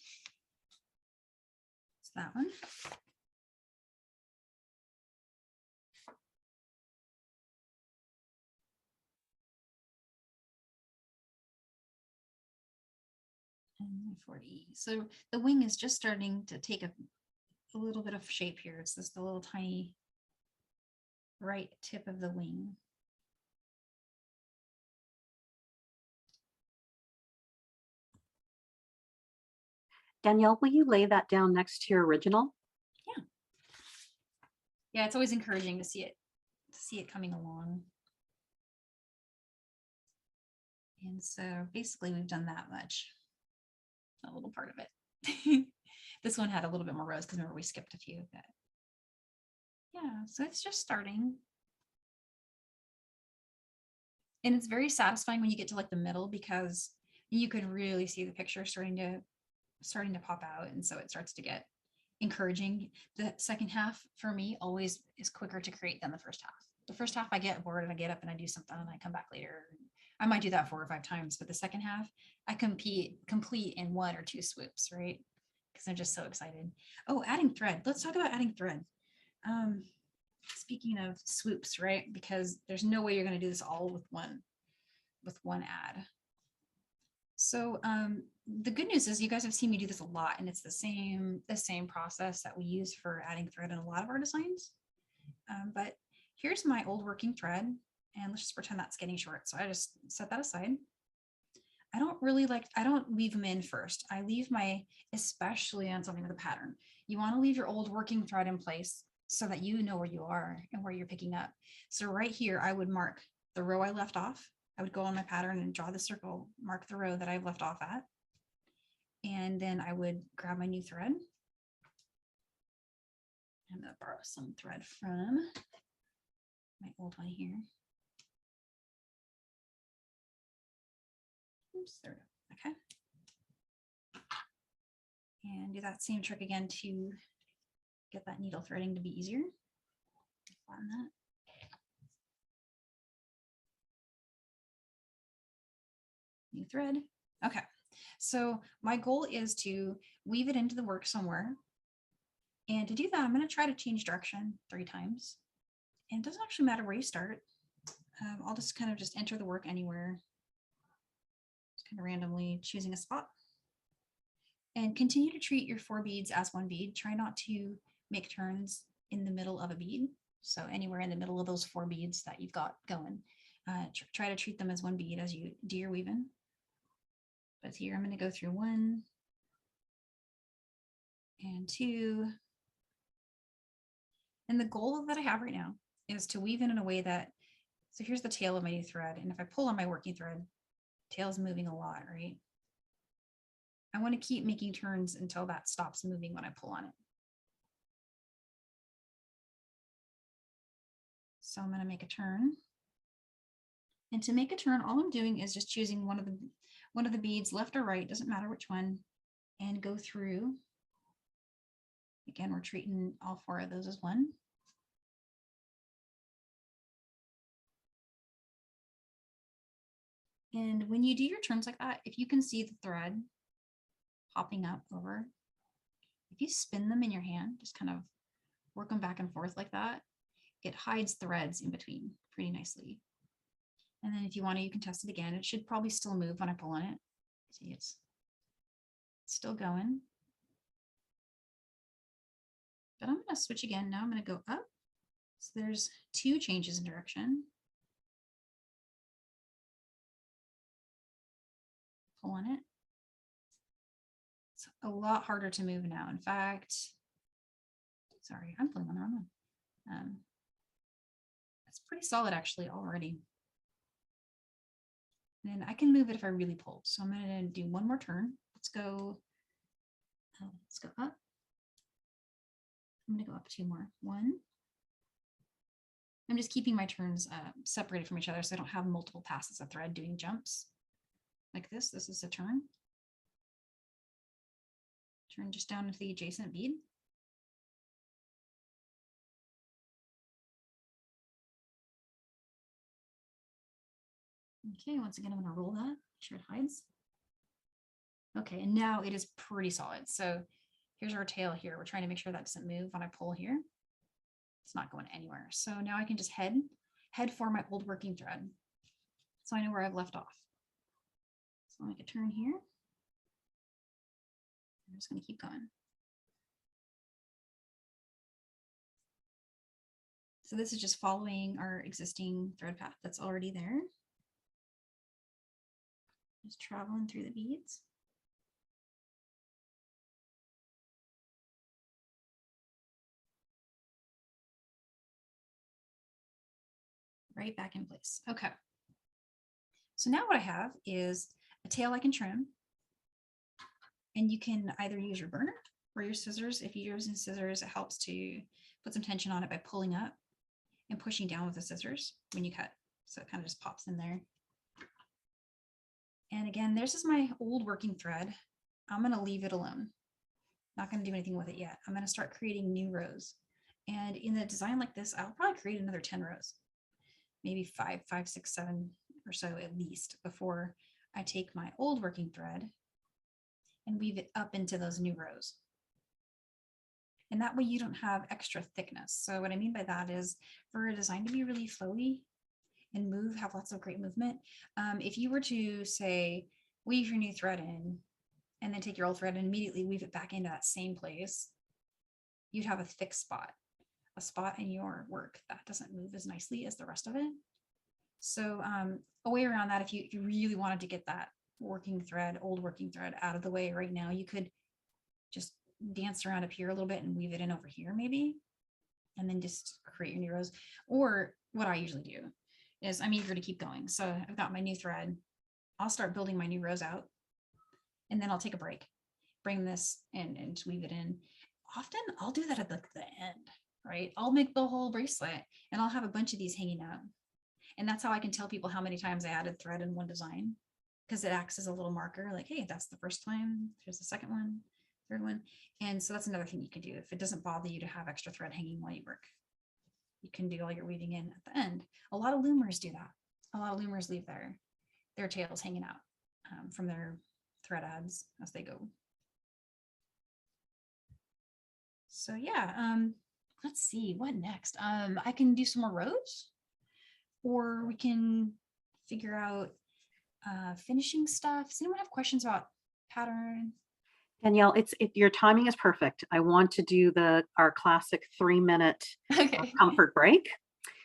S2: that one. And 40. So the wing is just starting to take a little bit of shape here. It's just the little tiny right tip of the wing.
S3: Danielle, will you lay that down next to your original?
S2: Yeah. Yeah, it's always encouraging to see it coming along. And so basically we've done that much, a little part of it. This one had a little bit more rows because remember we skipped a few. But yeah, so it's just starting. And it's very satisfying when you get to like the middle because you can really see the picture starting to pop out. And so it starts to get encouraging. The second half for me always is quicker to create than the first half. The first half I get bored and I get up and I do something and I come back later. I might do that 4 or 5 times, but the second half I complete in 1 or 2 swoops, right? Because I'm just so excited. Oh, adding thread. Let's talk about adding thread. Speaking of swoops, right? Because there's no way you're going to do this all with one ad. So the good news is you guys have seen me do this a lot, and it's the same process that we use for adding thread in a lot of our designs. But here's my old working thread, and let's just pretend that's getting short. So I just set that aside. I don't leave them in first. I leave especially on something with a pattern. You want to leave your old working thread in place so that you know where you are and where you're picking up. So right here, I would mark the row I left off. I would go on my pattern and draw the circle, mark the row that I've left off at. And then I would grab my new thread. I'm going to borrow some thread from my old one here. Oops, there we go. Okay. And do that same trick again to get that needle threading to be easier. Flatten that. New thread. Okay. So my goal is to weave it into the work somewhere. And to do that, I'm going to try to change direction 3 times. And it doesn't actually matter where you start. I'll just kind of enter the work anywhere. Just kind of randomly choosing a spot. And continue to treat your 4 beads as 1 bead. Try not to make turns in the middle of a bead. So anywhere in the middle of those 4 beads that you've got going, try to treat them as 1 bead as you do your weaving. But here I'm going to go through 1 and 2. And the goal that I have right now is to weave in a way that, so here's the tail of my new thread. And if I pull on my working thread, tail is moving a lot, right? I want to keep making turns until that stops moving when I pull on it. So I'm going to make a turn. And to make a turn, all I'm doing is just choosing one of the beads, left or right, doesn't matter which one, and go through. Again, we're treating all 4 of those as 1. And when you do your turns like that, if you can see the thread popping up over, if you spin them in your hand, just kind of work them back and forth like that, it hides threads in between pretty nicely. And then if you want to, you can test it again. It should probably still move when I pull on it. See, it's still going. But I'm going to switch again. Now I'm going to go up. So there's 2 changes in direction. Pull on it. It's a lot harder to move now. In fact, sorry, I'm pulling on the wrong one. It's pretty solid actually already. And then I can move it if I really pull. So I'm going to do 1 more turn. Let's go up. I'm going to go up 2 more. 1. I'm just keeping my turns separated from each other so I don't have multiple passes of thread doing jumps like this. This is a turn. Turn just down into the adjacent bead. Okay, once again, I'm going to roll that, make sure it hides. Okay, and now it is pretty solid. So here's our tail here. We're trying to make sure that doesn't move when I pull here. It's not going anywhere. So now I can just head for my old working thread. So I know where I've left off. So I'll make a turn here. I'm just going to keep going. So this is just following our existing thread path that's already there. Just traveling through the beads. Right back in place. Okay. So now what I have is a tail I can trim. And you can either use your burner or your scissors. If you're using scissors, it helps to put some tension on it by pulling up and pushing down with the scissors when you cut. So it kind of just pops in there. And again, this is my old working thread. I'm going to leave it alone. Not going to do anything with it yet. I'm going to start creating new rows. And in a design like this, I'll probably create another 10 rows, maybe five, 6, 7 or so at least, before I take my old working thread and weave it up into those new rows. And that way you don't have extra thickness. So what I mean by that is, for a design to be really flowy and move, have lots of great movement, if you were to say, weave your new thread in, and then take your old thread and immediately weave it back into that same place, you'd have a thick spot, a spot in your work that doesn't move as nicely as the rest of it. So a way around that, if you really wanted to get that working thread, old working thread out of the way right now, you could just dance around up here a little bit and weave it in over here maybe, and then just create your new rows. Or what I usually do is, I'm eager to keep going. So I've got my new thread. I'll start building my new rows out, and then I'll take a break, bring this in and weave it in. Often I'll do that at the end, right? I'll make the whole bracelet and I'll have a bunch of these hanging out. And that's how I can tell people how many times I added thread in one design, because it acts as a little marker, like, hey, that's the first time, here's the second one, third one. And so that's another thing you can do. If it doesn't bother you to have extra thread hanging while you work, you can do all your weaving in at the end. A lot of loomers do that. A lot of loomers leave their tails hanging out from their thread adds as they go. So yeah, let's see what next. I can do some more rows, or we can figure out finishing stuff. Does anyone have questions about pattern?
S3: Danielle, your timing is perfect. I want to do our classic 3-minute
S2: Okay.
S3: comfort break.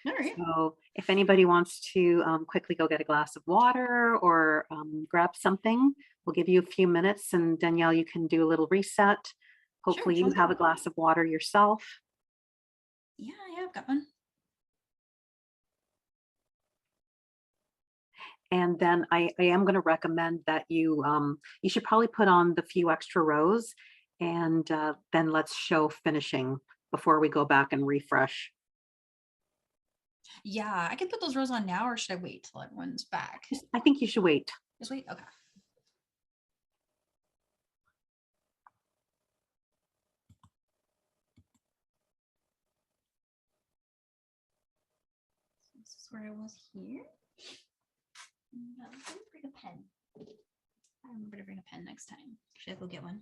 S2: All right.
S3: So if anybody wants to quickly go get a glass of water or grab something, we'll give you a few minutes, and Danielle, you can do a little reset. Hopefully you
S2: sounds
S3: have
S2: good.
S3: a glass of water yourself.
S2: Yeah, I've got one.
S3: And then I am going to recommend that you should probably put on the few extra rows, and then let's show finishing before we go back and refresh.
S2: Yeah, I can put those rows on now, or should I wait till everyone's back?
S3: I think you should wait.
S2: Just wait. Okay. This is where I was here. No, bring a pen. I remember to bring a pen next time. Should I go get one?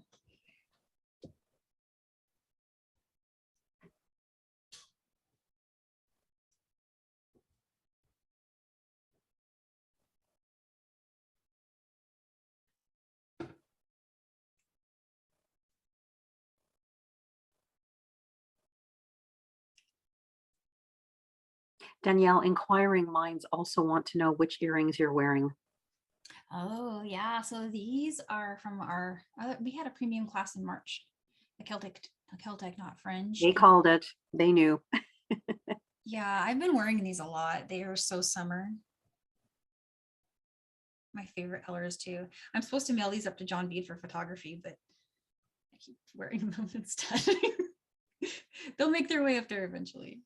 S3: Danielle, inquiring minds also want to know which earrings you're wearing.
S2: Oh yeah, so these are from our we had a premium class in March, the Celtic knot fringe.
S3: They called it. They knew.
S2: Yeah, I've been wearing these a lot. They are so summer. My favorite colors too. I'm supposed to mail these up to John Bead for photography, but I keep wearing them instead. They'll make their way up there eventually.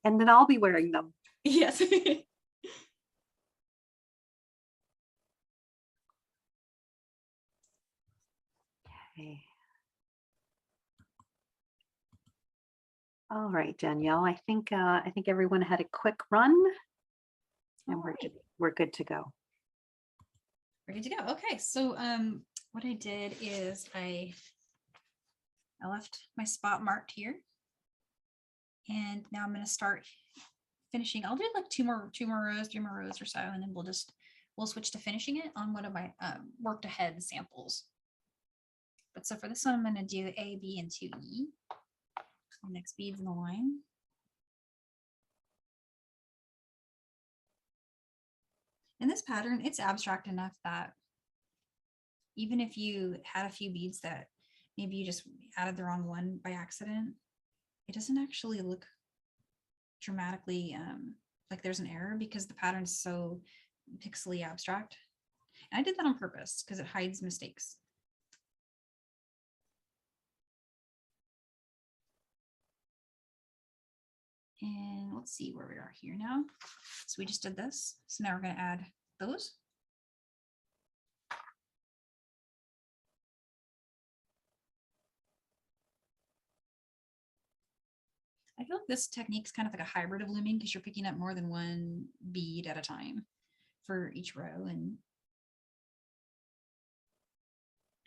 S3: And then I'll be wearing them.
S2: Yes.
S3: Okay. All right, Danielle, I think everyone had a quick run, and we're good to go.
S2: We're good to go. Okay, so what I did is I left my spot marked here, and now I'm going to start finishing. I'll do like two more rows, 3 more rows or so, and then we'll switch to finishing it on one of my worked ahead samples. But so for this one, I'm going to do A, B, and 2E. Next beads in the line. And this pattern, it's abstract enough that even if you had a few beads that maybe you just added the wrong one by accident, it doesn't actually look dramatically like there's an error, because the pattern is so pixely abstract. And I did that on purpose because it hides mistakes. And let's see where we are here now. So we just did this. So now we're going to add those. I feel like this technique is kind of like a hybrid of looming because you're picking up more than one bead at a time for each row, and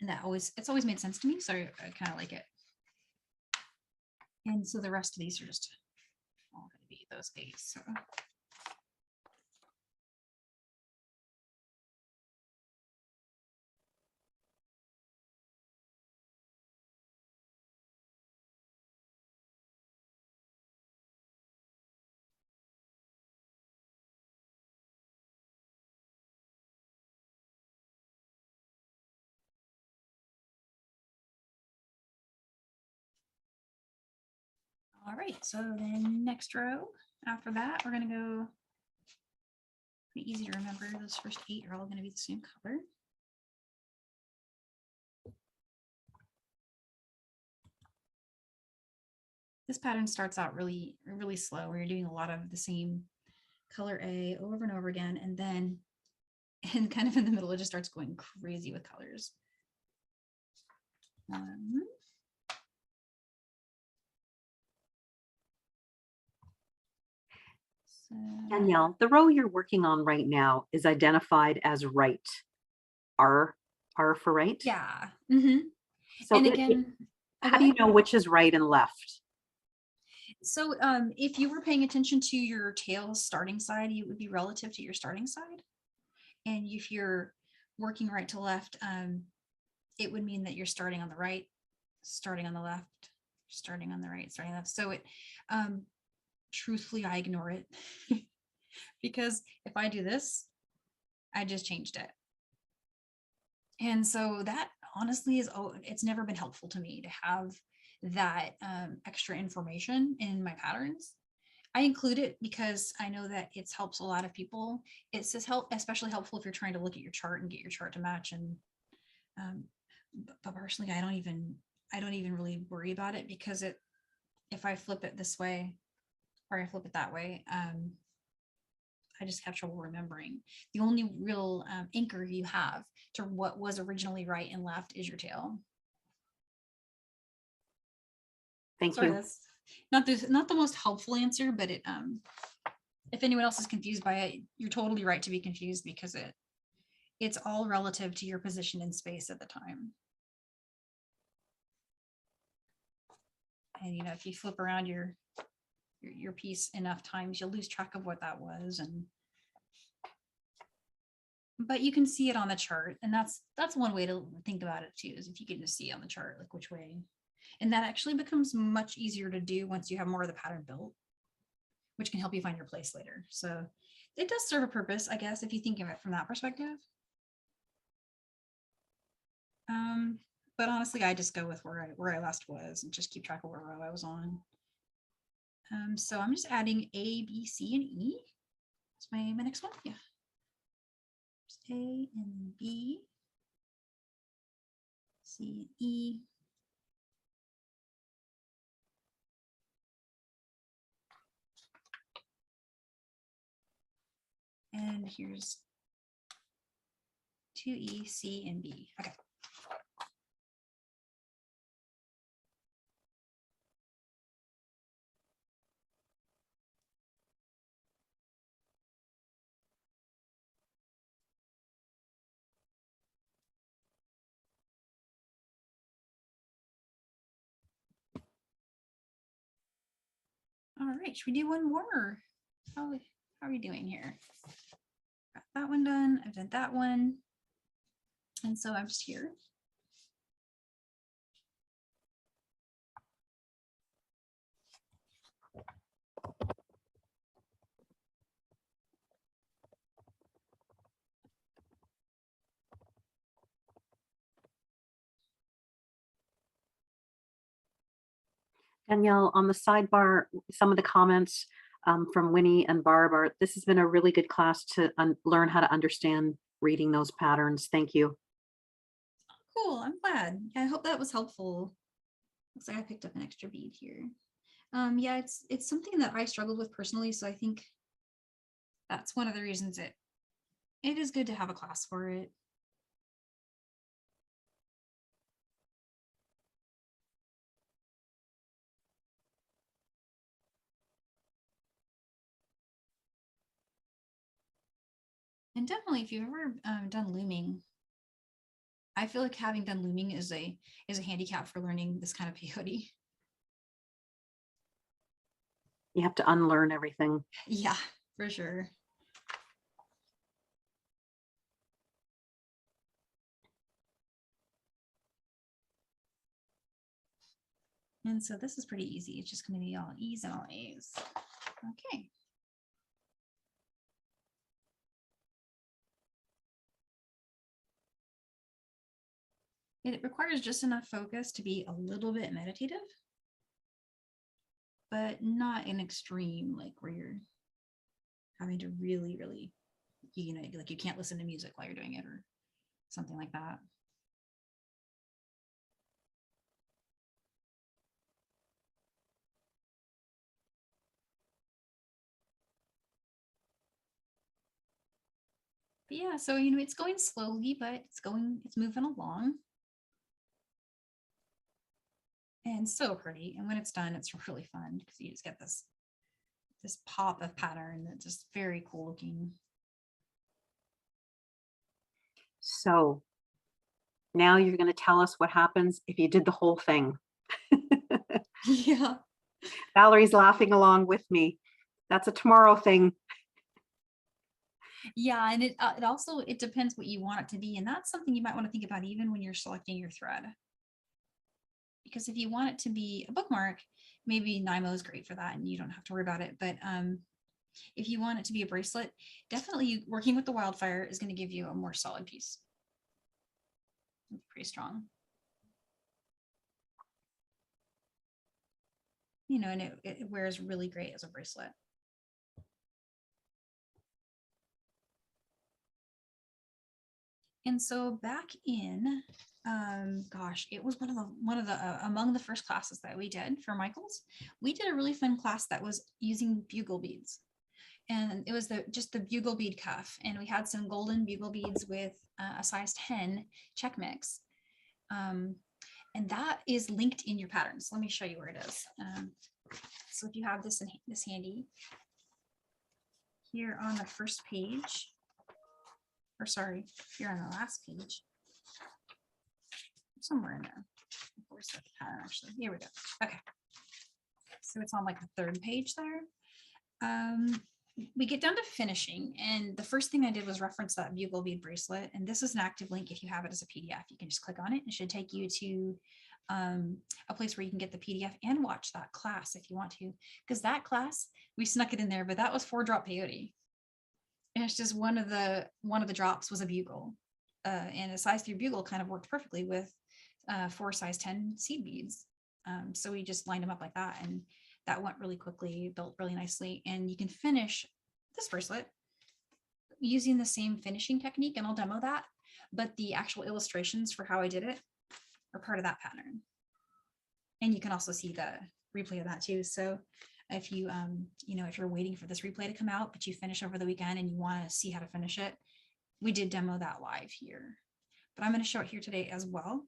S2: it's always made sense to me, so I kind of like it. And so the rest of these are just all going to be those 8. So. All right, so then next row after that, we're going to go pretty easy to remember. Those first 8 are all going to be the same color. This pattern starts out really, really slow where you're doing a lot of the same color A over and over again. And then, and kind of in the middle, it just starts going crazy with colors. So,
S3: Danielle, the row you're working on right now is identified as right. R for right?
S2: yeah.
S3: So
S2: And again,
S3: how do you know which is right and left?
S2: So if you were paying attention to your tail starting side, it would be relative to your starting side. And if you're working right to left, it would mean that you're starting on the right, starting on the left, starting on the right, starting left. So it, truthfully, I ignore it because if I do this, I just changed it. And so that honestly is, it's never been helpful to me to have that extra information in my patterns. I include it because I know that it helps a lot of people. It's just especially helpful if you're trying to look at your chart and get your chart to match. And but personally, I don't even really worry about it because if I flip it this way or I flip it that way, I just have trouble remembering. The only real anchor you have to what was originally right and left is your tail.
S3: Thank you.
S2: That's not the most helpful answer, but it if anyone else is confused by it, you're totally right to be confused because it's all relative to your position in space at the time. And you know, if you flip around your piece enough times, you'll lose track of what that was. But you can see it on the chart, and that's one way to think about it too, is if you get to see on the chart like which way. And that actually becomes much easier to do once you have more of the pattern built, which can help you find your place later. So it does serve a purpose, I guess, if you think of it from that perspective. But honestly, I just go with where I last was and just keep track of what row I was on. So I'm just adding A, B, C, and E. That's my next one. Yeah. Just A and B, C, and E. And here's 2E, C, and B. Okay. All right, should we do one more? How are we doing here? Got that one done. I've done that one. And so I'm just here.
S3: Danielle, on the sidebar, some of the comments from Winnie and Barb are, this has been a really good class to learn how to understand reading those patterns. Thank you.
S2: Cool, I'm glad. I hope that was helpful. Looks like I picked up an extra bead here. Yeah, it's something that I struggled with personally, so I think that's one of the reasons it is good to have a class for it. And definitely, if you've ever done looming, I feel like having done looming is a handicap for learning this kind of peyote.
S3: You have to unlearn everything.
S2: Yeah, for sure. And so this is pretty easy. It's just going to be all E's and all A's. Okay. It requires just enough focus to be a little bit meditative, but not an extreme, like where you're having to really, really, you know, like you can't listen to music while you're doing it or something like that. But yeah, so, you know, it's going slowly, but it's moving along. And so pretty. And when it's done, it's really fun because you just get this pop of pattern that's just very cool looking.
S3: So now you're going to tell us what happens if you did the whole thing.
S2: Yeah.
S3: Valerie's laughing along with me. That's a tomorrow thing.
S2: Yeah, and it also it depends what you want it to be, and that's something you might want to think about even when you're selecting your thread. Because if you want it to be a bookmark, maybe Nymo is great for that, and you don't have to worry about it. But if you want it to be a bracelet, definitely working with the Wildfire is going to give you a more solid piece. It's pretty strong. You know, and it wears really great as a bracelet. And so back in, gosh, it was one of the among the first classes that we did for Michael's. We did a really fun class that was using bugle beads, and it was just the bugle bead cuff, and we had some golden bugle beads with a size 10 check mix, and that is linked in your patterns. Let me show you where it is. So if you have this handy here on the first page. Or sorry, here on the last page, somewhere in there. Where's the pattern actually? Here we go. Okay. So it's on like the third page there. We get down to finishing, and the first thing I did was reference that bugle bead bracelet. And this is an active link. If you have it as a PDF, you can just click on it. It should take you to a place where you can get the PDF and watch that class if you want to, because that class, we snuck it in there, but that was 4-drop peyote. And it's just one of the drops was a bugle, and a size 3 bugle kind of worked perfectly with 4 size 10 seed beads. So we just lined them up like that, and that went really quickly, built really nicely. And you can finish this bracelet using the same finishing technique, and I'll demo that. But the actual illustrations for how I did it are part of that pattern. And you can also see the replay of that too. So if you, you know, if you're waiting for this replay to come out, but you finish over the weekend and you want to see how to finish it, we did demo that live here, but I'm going to show it here today as well.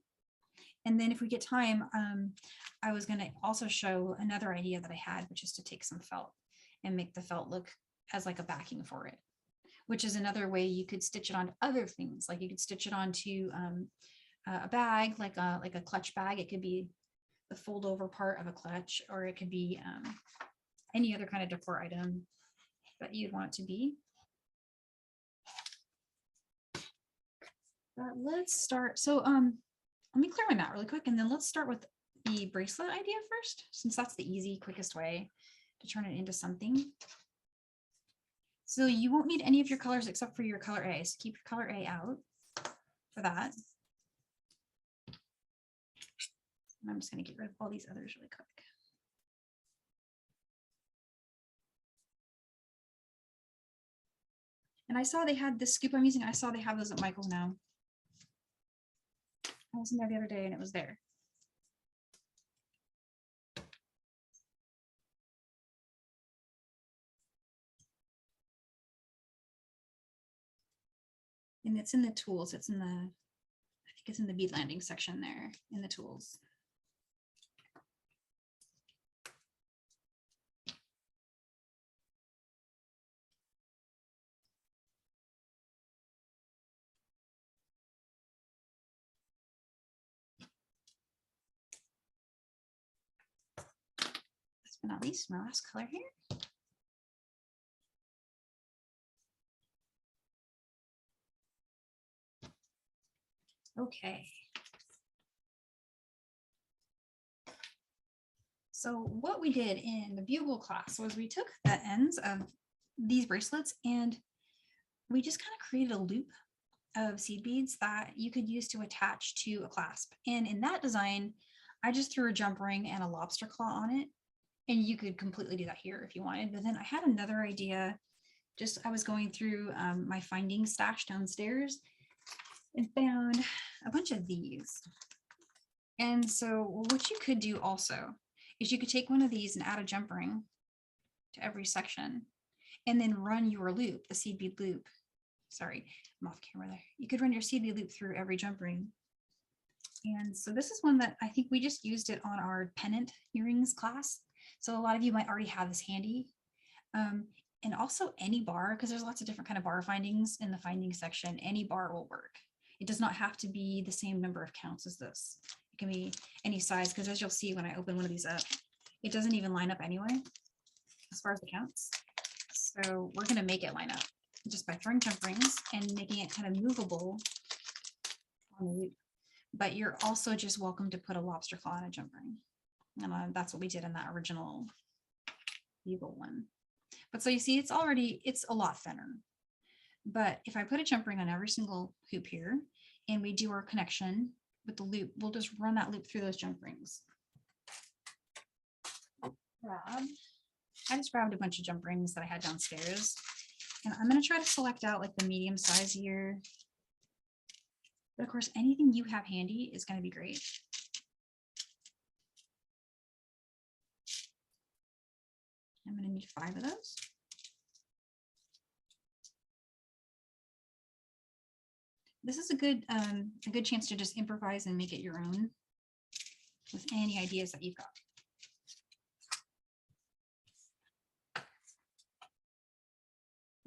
S2: And then if we get time, I was going to also show another idea that I had, which is to take some felt and make the felt look as like a backing for it, which is another way you could stitch it onto other things. Like you could stitch it onto a bag, like a clutch bag. It could be the fold over part of a clutch, or it could be any other kind of decor item that you'd want it to be. But let's start. So let me clear my mat really quick, and then let's start with the bracelet idea first, since that's the easy, quickest way to turn it into something. So you won't need any of your colors except for your color A. So keep your color A out for that. And I'm just going to get rid of all these others really quick. And I saw they had this scoop I'm using. I saw they have those at Michael's now. I was in there the other day and it was there. And it's in the tools. It's in the, I think it's in the bead landing section there in the tools. but not least, my last color here. Okay. So what we did in the bugle class was we took the ends of these bracelets and we just kind of created a loop of seed beads that you could use to attach to a clasp. And in that design, I just threw a jump ring and a lobster claw on it. And you could completely do that here if you wanted. But then I had another idea. I was going through my finding stash downstairs and found a bunch of these. And so what you could do also is you could take one of these and add a jump ring to every section and then run your loop, the seed bead loop. Sorry, I'm off camera there. You could run your seed bead loop through every jump ring. And so this is one that I think we just used it on our pendant earrings class. So a lot of you might already have this handy. And also any bar, because there's lots of different kind of bar findings in the finding section, any bar will work. It does not have to be the same number of counts as this. It can be any size, because as you'll see when I open one of these up, it doesn't even line up anyway, as far as the counts. So we're gonna make it line up just by throwing jump rings and making it kind of movable on the loop. But you're also just welcome to put a lobster claw on a jump ring. And that's what we did in that original bugle one. But so you see, it's a lot thinner. But if I put a jump ring on every single hoop here and we do our connection with the loop, we'll just run that loop through those jump rings. I just grabbed a bunch of jump rings that I had downstairs. And I'm going to try to select out like the medium size here. But of course, anything you have handy is going to be great. I'm going to need 5 of those. This is a good chance to just improvise and make it your own with any ideas that you've got.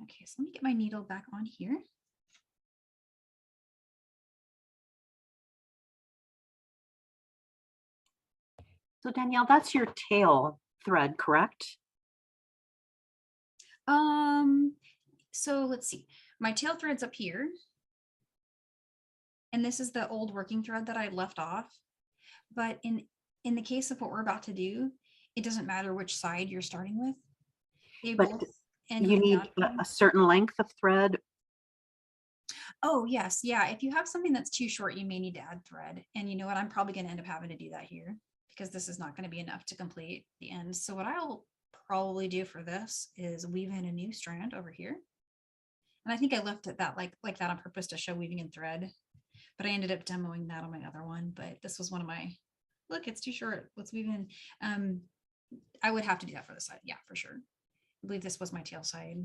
S2: Okay, so let me get my needle back on here.
S3: So Danielle, that's your tail thread, correct?
S2: So let's see. My tail thread's up here. And this is the old working thread that I left off. But in the case of what we're about to do, it doesn't matter which side you're starting with. They
S3: But
S2: both end
S3: you
S2: with
S3: need a certain length of thread.
S2: Oh, yes. Yeah. If you have something that's too short, you may need to add thread. And you know what? I'm probably going to end up having to do that here because this is not going to be enough to complete the end. So what I'll probably do for this is weave in a new strand over here. And I think I left it that like that on purpose to show weaving in thread, but I ended up demoing that on my other one. But this was one of my, look, it's too short. Let's weave in. I would have to do that for the side. Yeah, for sure. I believe this was my tail side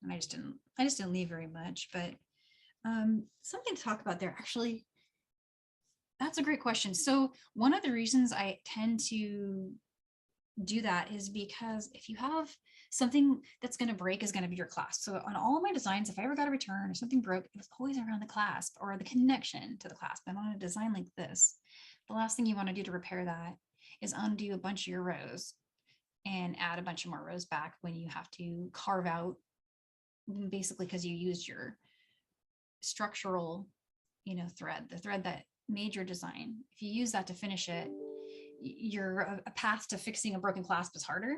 S2: and I just didn't leave very much, but something to talk about there. Actually, that's a great question. So one of the reasons I tend to do that is because if you have something that's going to break is going to be your clasp. So on all of my designs, if I ever got a return or something broke, it was always around the clasp or the connection to the clasp. And on a design like this, the last thing you want to do to repair that is undo a bunch of your rows and add a bunch of more rows back when you have to carve out, basically because you used your structural, thread, the thread that made your design. If you use that to finish it, a path to fixing a broken clasp is harder.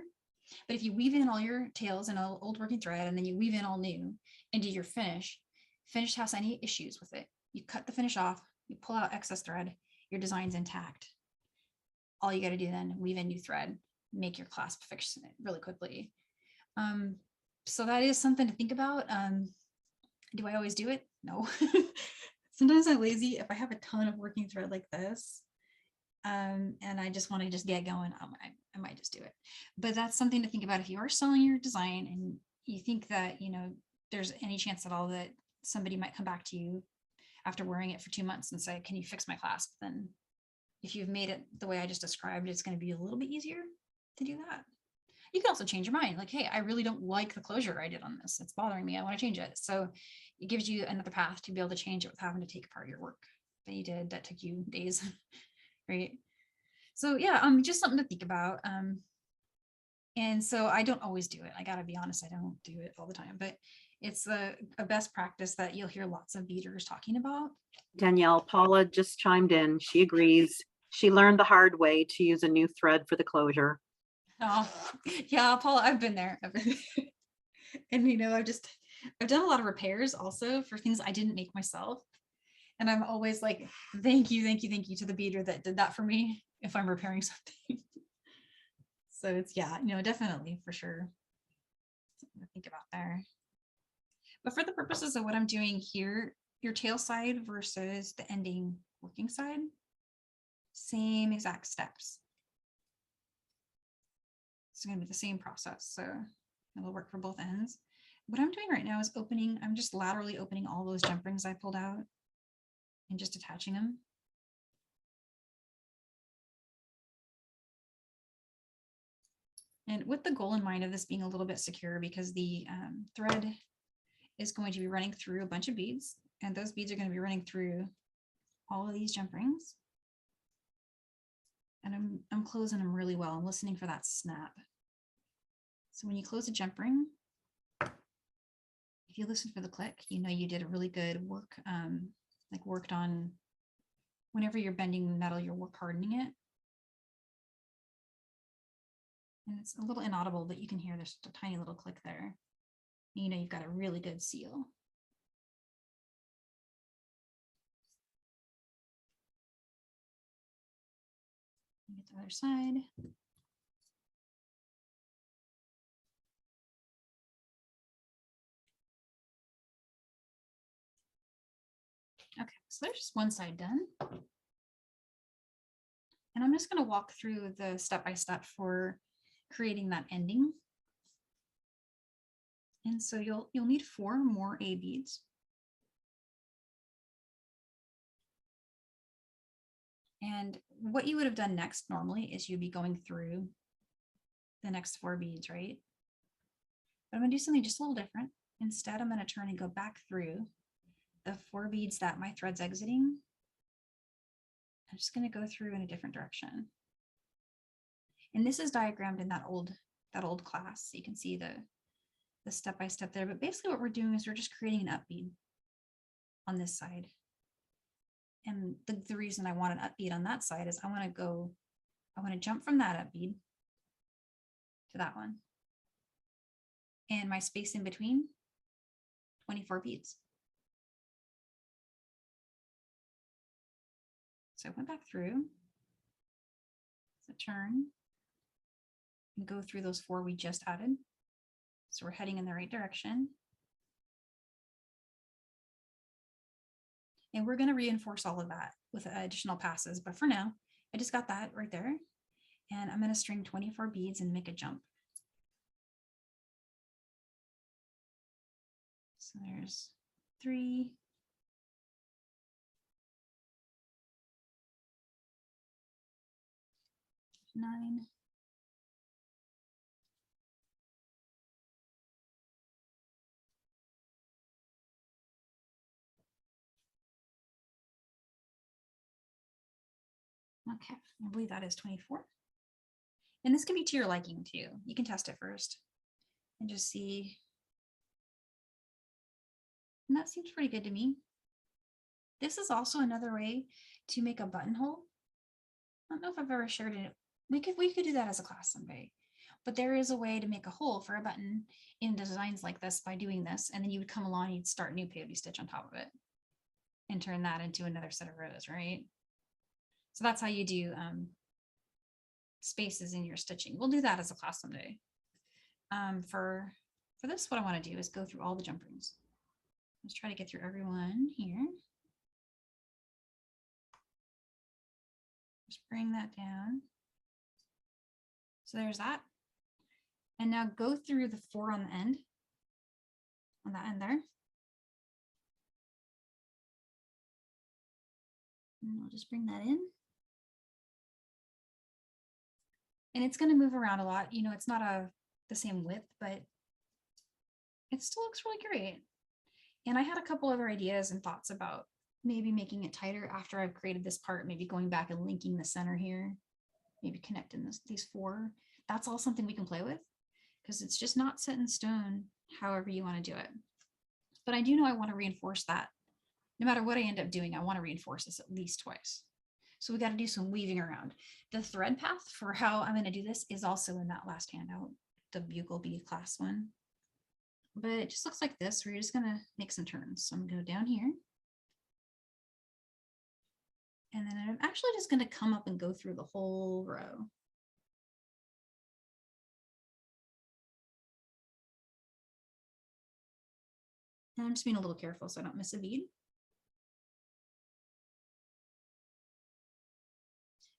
S2: But if you weave in all your tails and old working thread, and then you weave in all new and do your finish has any issues with it, you cut the finish off, you pull out excess thread, your design's intact. All you got to do then, weave in new thread, make your clasp fix really quickly. So that is something to think about. Do I always do it? No. Sometimes I'm lazy. If I have a ton of working thread like this, and I just want to just get going, I might just do it. But that's something to think about if you are selling your design and you think that, there's any chance at all that somebody might come back to you after wearing it for 2 months and say, can you fix my clasp? Then if you've made it the way I just described, it's going to be a little bit easier to do that. You can also change your mind. Like, hey, I really don't like the closure I did on this. It's bothering me. I want to change it. So it gives you another path to be able to change it without having to take apart your work that you did that took you days. Right. So yeah, just something to think about. And so I don't always do it. I gotta be honest, I don't do it all the time, but it's a best practice that you'll hear lots of beaders talking about.
S3: Danielle, Paula just chimed in. She agrees. She learned the hard way to use a new thread for the closure.
S2: Oh, yeah, Paula, I've been there. And I've done a lot of repairs also for things I didn't make myself. And I'm always like, thank you to the beater that did that for me if I'm repairing something. So it's, yeah, definitely for sure. Something to think about there. But for the purposes of what I'm doing here, your tail side versus the ending working side, same exact steps. It's going to be the same process. So it'll work for both ends. What I'm doing right now is I'm just laterally opening all those jump rings I pulled out and just attaching them. And with the goal in mind of this being a little bit secure, because the thread is going to be running through a bunch of beads, and those beads are going to be running through all of these jump rings. And I'm closing them really well. I'm listening for that snap. So when you close a jump ring, if you listen for the click, you did a really good work, worked on whenever you're bending metal, you're work hardening it. And it's a little inaudible, but you can hear there's a tiny little click there. You've got a really good seal. Get the other side. Okay, so there's just one side done. And I'm just going to walk through the step-by-step for creating that ending. And so you'll need 4 more A beads. And what you would have done next normally is you'd be going through the next 4 beads, right? But I'm going to do something just a little different. Instead, I'm going to turn and go back through the 4 beads that my thread's exiting. I'm just going to go through in a different direction. And this is diagrammed in that old class. So you can see the step-by-step there. But basically what we're doing is we're just creating an up bead on this side. And the reason I want an up bead on that side is I want to jump from that up bead to that one. And my space in between, 24 beads. So I went back through, so turn, and go through those 4 we just added. So we're heading in the right direction. And we're going to reinforce all of that with additional passes. But for now, I just got that right there. And I'm going to string 24 beads and make a jump. So there's 3. 9. Okay, I believe that is 24. And this can be to your liking too. You can test it first and just see. And that seems pretty good to me. This is also another way to make a buttonhole. I don't know if I've ever shared it. We could do that as a class someday. But there is a way to make a hole for a button in designs like this by doing this. And then you would come along and you'd start a new peyote stitch on top of it and turn that into another set of rows, right? So that's how you do spaces in your stitching. We'll do that as a class someday. For this, what I want to do is go through all the jump rings. Let's try to get through everyone here. Just bring that down. So there's that. And now go through the 4 on the end, on that end there. And I'll just bring that in. And it's going to move around a lot. It's not the same width, but it still looks really great. And I had a couple other ideas and thoughts about maybe making it tighter after I've created this part, maybe going back and linking the center here, maybe connecting these 4. That's all something we can play with. because it's just not set in stone however you want to do it. But I do know I want to reinforce that. No matter what I end up doing, I want to reinforce this at least twice. So we got to do some weaving around. The thread path for how I'm going to do this is also in that last handout, the bugle bead clasp one. But it just looks like this, where you're just going to make some turns. So I'm going to go down here. And then I'm actually just going to come up and go through the whole row. And I'm just being a little careful so I don't miss a bead.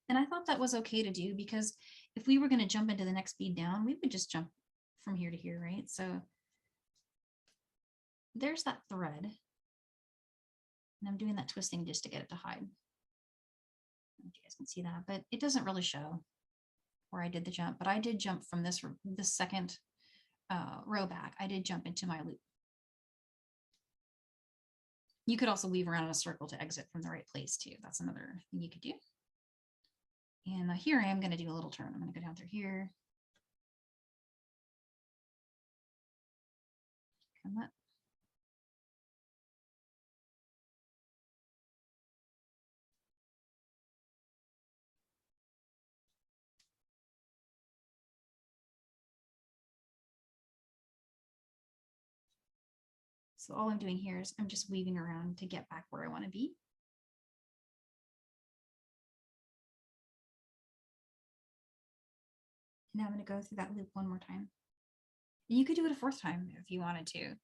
S2: And I thought that was okay to do, because if we were going to jump into the next bead down, we would just jump from here to here, right? So there's that thread. And I'm doing that twisting just to get it to hide. I don't know if you guys can see that, but it doesn't really show where I did the jump, but I did jump from this second row back. I did jump into my loop. You could also weave around in a circle to exit from the right place too. That's another thing you could do. And here I am going to do a little turn. I'm going to go down through here. Come up. So all I'm doing here is I'm just weaving around to get back where I want to be. Now I'm going to go through that loop one more time. And you could do it a fourth time if you wanted to,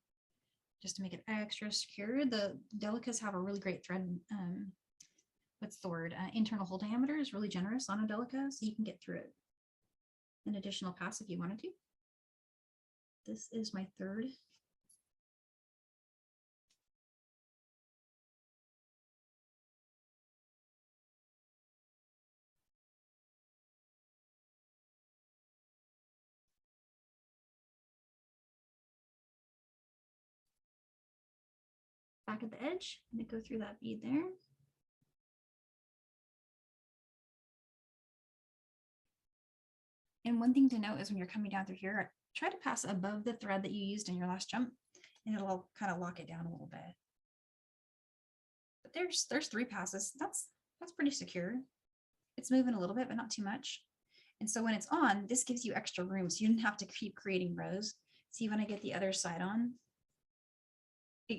S2: just to make it extra secure. The Delicas have a really great thread. What's the word? Internal hole diameter is really generous on a Delica, so you can get through it an additional pass if you wanted to. This is my third. Back at the edge, I'm going to go through that bead there. And one thing to note is when you're coming down through here, try to pass above the thread that you used in your last jump, and it'll kind of lock it down a little bit. But there's 3 passes. That's pretty secure. It's moving a little bit, but not too much. And so when it's on, this gives you extra room, so you didn't have to keep creating rows. See, when I get the other side on,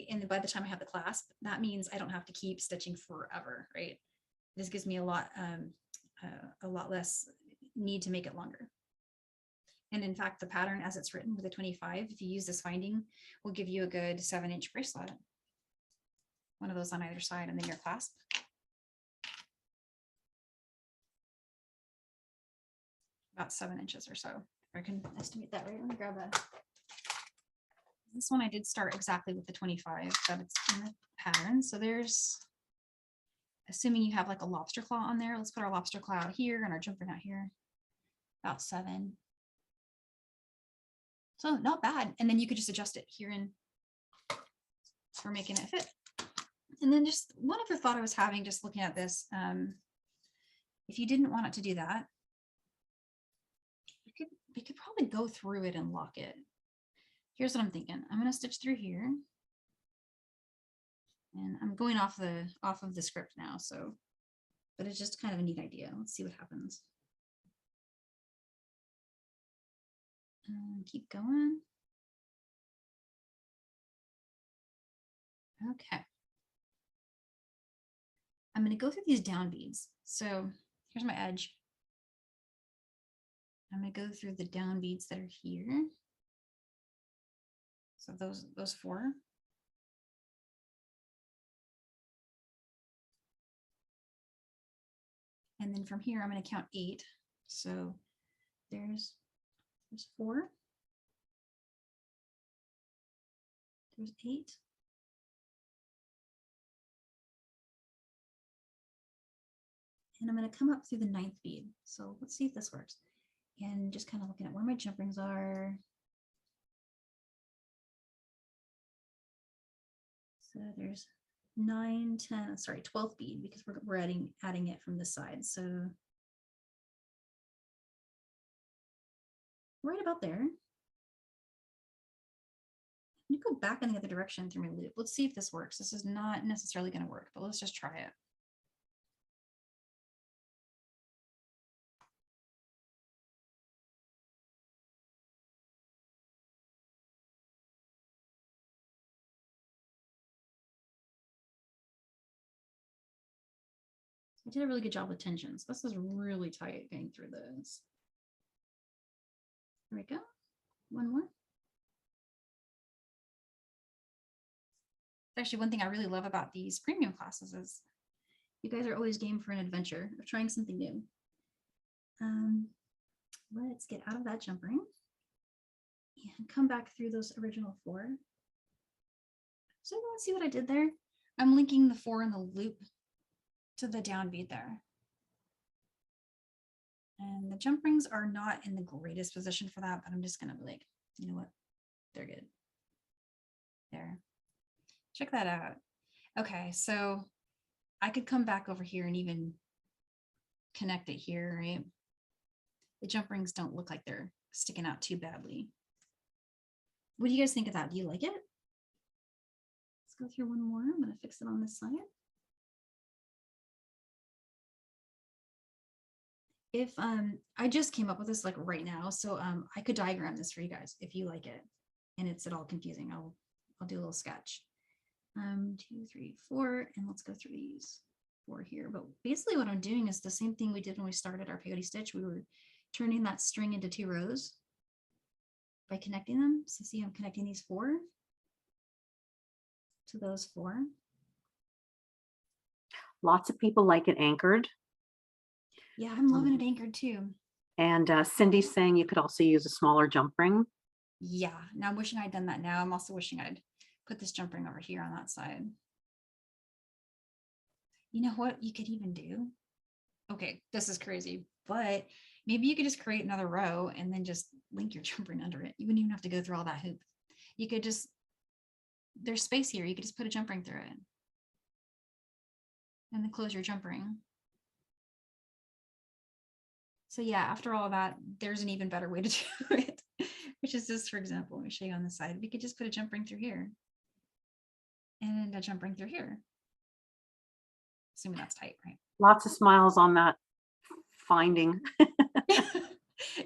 S2: and by the time I have the clasp, that means I don't have to keep stitching forever, right? This gives me a lot less need to make it longer. And in fact, the pattern as it's written with a 25, if you use this finding, will give you a good 7-inch bracelet. One of those on either side, and then your clasp. About 7 inches or so. If I can estimate that right. Let me grab a. This one I did start exactly with the 25, but it's in the pattern. So there's, assuming you have like a lobster claw on there, let's put our lobster claw out here and our jumper knot here. About 7. So not bad. And then you could just adjust it here in for making it fit. And then just one other thought I was having just looking at this, if you didn't want it to do that, we could probably go through it and lock it. Here's what I'm thinking. I'm going to stitch through here. And I'm going off of the script now, so, but it's just kind of a neat idea. Let's see what happens. Keep going. Okay. I'm going to go through these down beads. So here's my edge. I'm going to go through the down beads that are here. So those 4. And then from here, I'm going to count 8. So there's 4. There's 8. And I'm going to come up through the 9th bead. So let's see if this works. And just kind of looking at where my jump rings are. So there's 9, 10, sorry, 12th bead, because we're adding it from this side. So right about there. You go back in the other direction through my loop. Let's see if this works. This is not necessarily going to work, but let's just try it. I did a really good job with tensions. This is really tight getting through this. There we go. One more. Actually, one thing I really love about these premium classes is you guys are always game for an adventure of trying something new. Let's get out of that jump ring and come back through those original 4. So everyone see what I did there? I'm linking the 4 in the loop to the down bead there. And the jump rings are not in the greatest position for that, but I'm just gonna be like, you know what? They're good. There. Check that out. Okay, so I could come back over here and even connect it here, right? The jump rings don't look like they're sticking out too badly. What do you guys think of that? Do you like it? Let's go through one more. I'm gonna fix it on this side. If I just came up with this like right now, so I could diagram this for you guys if you like it and it's at all confusing. I'll do a little sketch. 2, 3, 4, and let's go through these 4 here. But basically what I'm doing is the same thing we did when we started our peyote stitch. We were turning that string into 2 rows by connecting them. So see, I'm connecting these 4 to those 4.
S3: Lots of people like it anchored.
S2: Yeah, I'm loving it anchored too.
S3: And Cindy's saying you could also use a smaller jump ring.
S2: Yeah, now I'm wishing I'd done that now. I'm also wishing I'd put this jump ring over here on that side. You know what you could even do? Okay, this is crazy, but maybe you could just create another row and then just link your jump ring under it. You wouldn't even have to go through all that hoop. You could just, there's space here. You could just put a jump ring through it. And then close your jump ring. So yeah, after all that, there's an even better way to do it, which is this, for example, let me show you on the side. We could just put a jump ring through here and a jump ring through here. Assuming that's tight, right?
S3: Lots of smiles on that finding.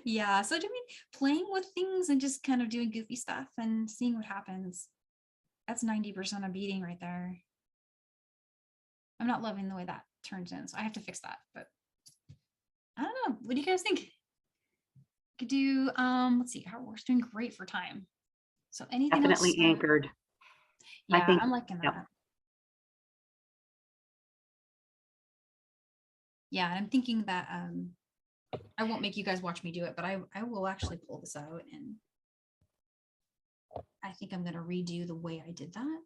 S2: Yeah, so I mean, playing with things and just kind of doing goofy stuff and seeing what happens. That's 90% of beading right there. I'm not loving the way that turns in, so I have to fix that, but I don't know. What do you guys think? Could do, let's see, we're doing great for time. So anything
S3: Definitely
S2: else?
S3: anchored.
S2: Yeah,
S3: I think,
S2: I'm liking that.
S3: yep.
S2: Yeah, and I'm thinking that I won't make you guys watch me do it, but I will actually pull this out, and I think I'm going to redo the way I did that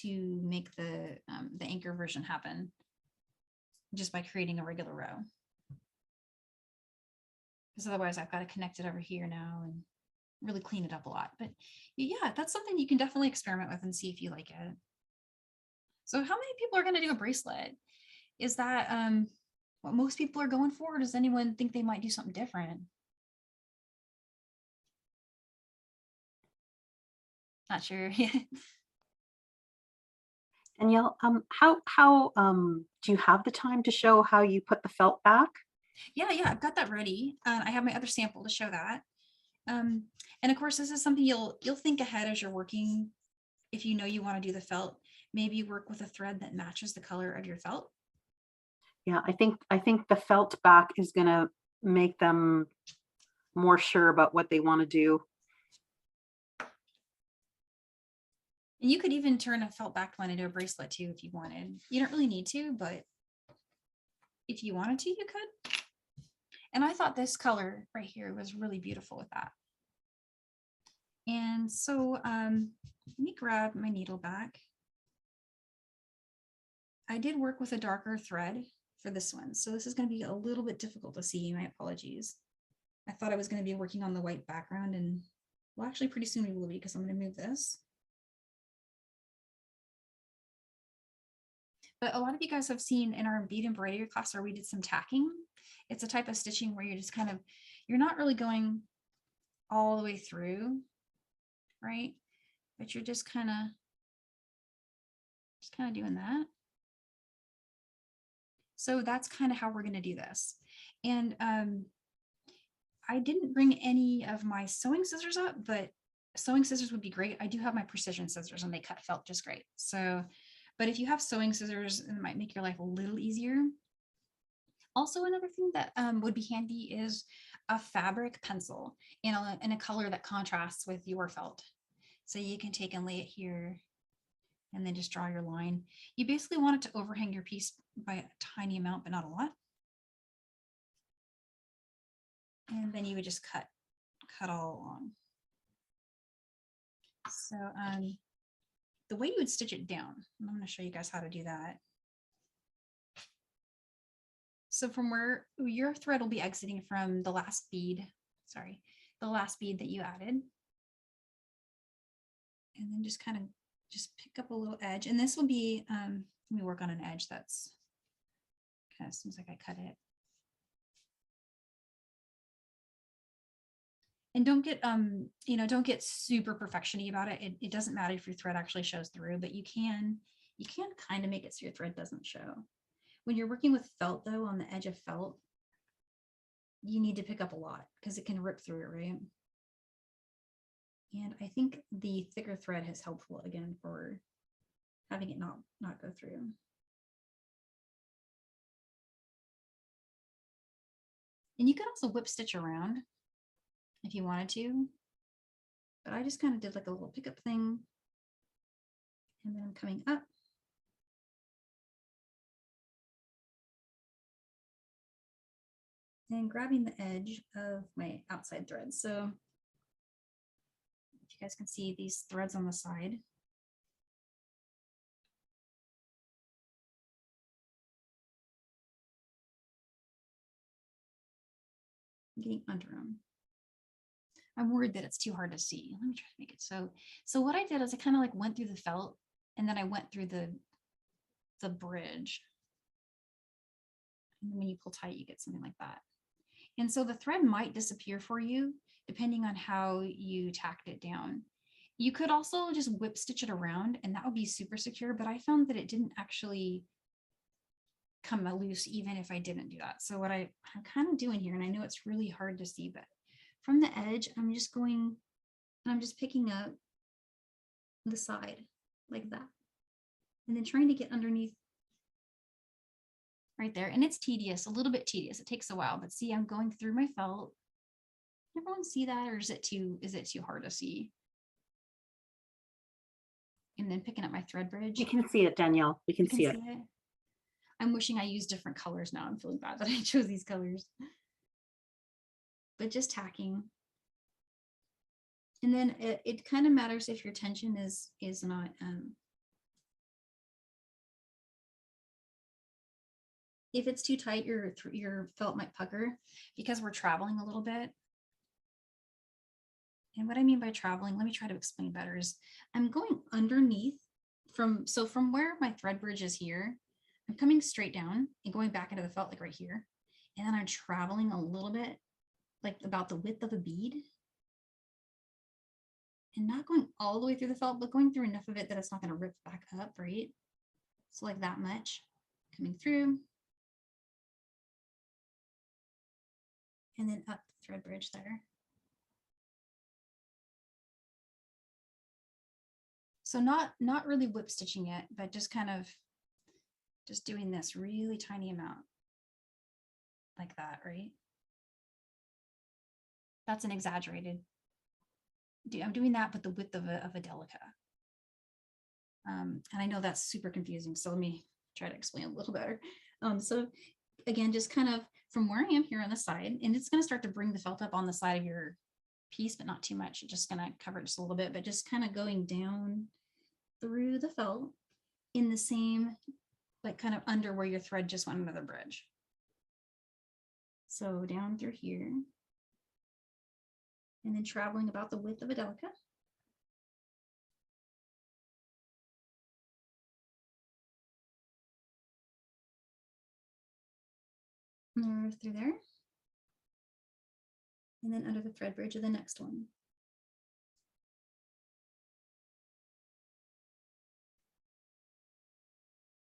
S2: to make the anchor version happen just by creating a regular row. Because otherwise I've got to connect it over here now and really clean it up a lot. But yeah, that's something you can definitely experiment with and see if you like it. So how many people are going to do a bracelet? Is that what most people are going for? Or does anyone think they might do something different? Not sure.
S3: Danielle, how do you have the time to show how you put the felt back?
S2: Yeah, I've got that ready. I have my other sample to show that. And of course, this is something you'll think ahead as you're working. If you know you want to do the felt, maybe work with a thread that matches the color of your felt.
S3: Yeah, I think the felt back is gonna make them more sure about what they want to do.
S2: And you could even turn a felt backed one into a bracelet too if you wanted. You don't really need to, but if you wanted to, you could. And I thought this color right here was really beautiful with that. And so let me grab my needle back. I did work with a darker thread for this one. So this is going to be a little bit difficult to see. My apologies. I thought I was going to be working on the white background, and well, actually pretty soon we will be, because I'm going to move this. But a lot of you guys have seen in our bead embroidery class where we did some tacking. It's a type of stitching where you're just kind of, you're not really going all the way through, right? but you're just kind of doing that. So that's kind of how we're going to do this. And I didn't bring any of my sewing scissors up, but sewing scissors would be great. I do have my precision scissors and they cut felt just great. So, but if you have sewing scissors, it might make your life a little easier. Also, another thing that would be handy is a fabric pencil in a color that contrasts with your felt. So you can take and lay it here and then just draw your line. You basically want it to overhang your piece by a tiny amount, but not a lot. And then you would just cut all along. So the way you would stitch it down, I'm going to show you guys how to do that. So from where your thread will be exiting from the last bead, the last bead that you added. And then just kind of pick up a little edge. And this will be, let me work on an edge that's kind of seems like I cut it. And don't get, don't get super perfection-y about it. It doesn't matter if your thread actually shows through, but you can kind of make it so your thread doesn't show. When you're working with felt though, on the edge of felt, you need to pick up a lot because it can rip through it, right? And I think the thicker thread is helpful again for having it not go through. And you can also whip stitch around if you wanted to, but I just kind of did like a little pickup thing. And then I'm coming up. And grabbing the edge of my outside thread. So if you guys can see these threads on the side. I'm getting under them. I'm worried that it's too hard to see. Let me try to make it so what I did is I kind of like went through the felt and then I went through the bridge. And when you pull tight, you get something like that. And so the thread might disappear for you depending on how you tacked it down. You could also just whip stitch it around and that would be super secure, but I found that it didn't actually come loose even if I didn't do that. So what I'm kind of doing here, and I know it's really hard to see, but from the edge, I'm just going and I'm just picking up the side like that. And then trying to get underneath right there. And it's tedious, a little bit tedious. It takes a while, but see, I'm going through my felt. Everyone see that, or is it too hard to see? And then picking up my thread bridge.
S3: You can see it, Danielle. We can see it.
S2: I'm wishing I used different colors now. I'm feeling bad that I chose these colors. But just tacking. And then it kind of matters if your tension is not if it's too tight, your felt might pucker because we're traveling a little bit. And what I mean by traveling, let me try to explain better, is I'm going underneath from where my thread bridge is here, I'm coming straight down and going back into the felt like right here. And then I'm traveling a little bit, like about the width of a bead. And not going all the way through the felt, but going through enough of it that it's not going to rip back up, right? So like that much coming through. And then up the thread bridge there. So not really whip stitching it, but just kind of just doing this really tiny amount like that, right? That's an exaggerated. I'm doing that with the width of a Delica. And I know that's super confusing, so let me try to explain a little better. So again, just kind of from where I am here on the side, and it's going to start to bring the felt up on the side of your piece, but not too much. It's just going to cover it just a little bit, but just kind of going down through the felt in the same, like kind of under where your thread just went under the bridge. So down through here, and then traveling about the width of a Delica. Through there. And then under the thread bridge of the next one.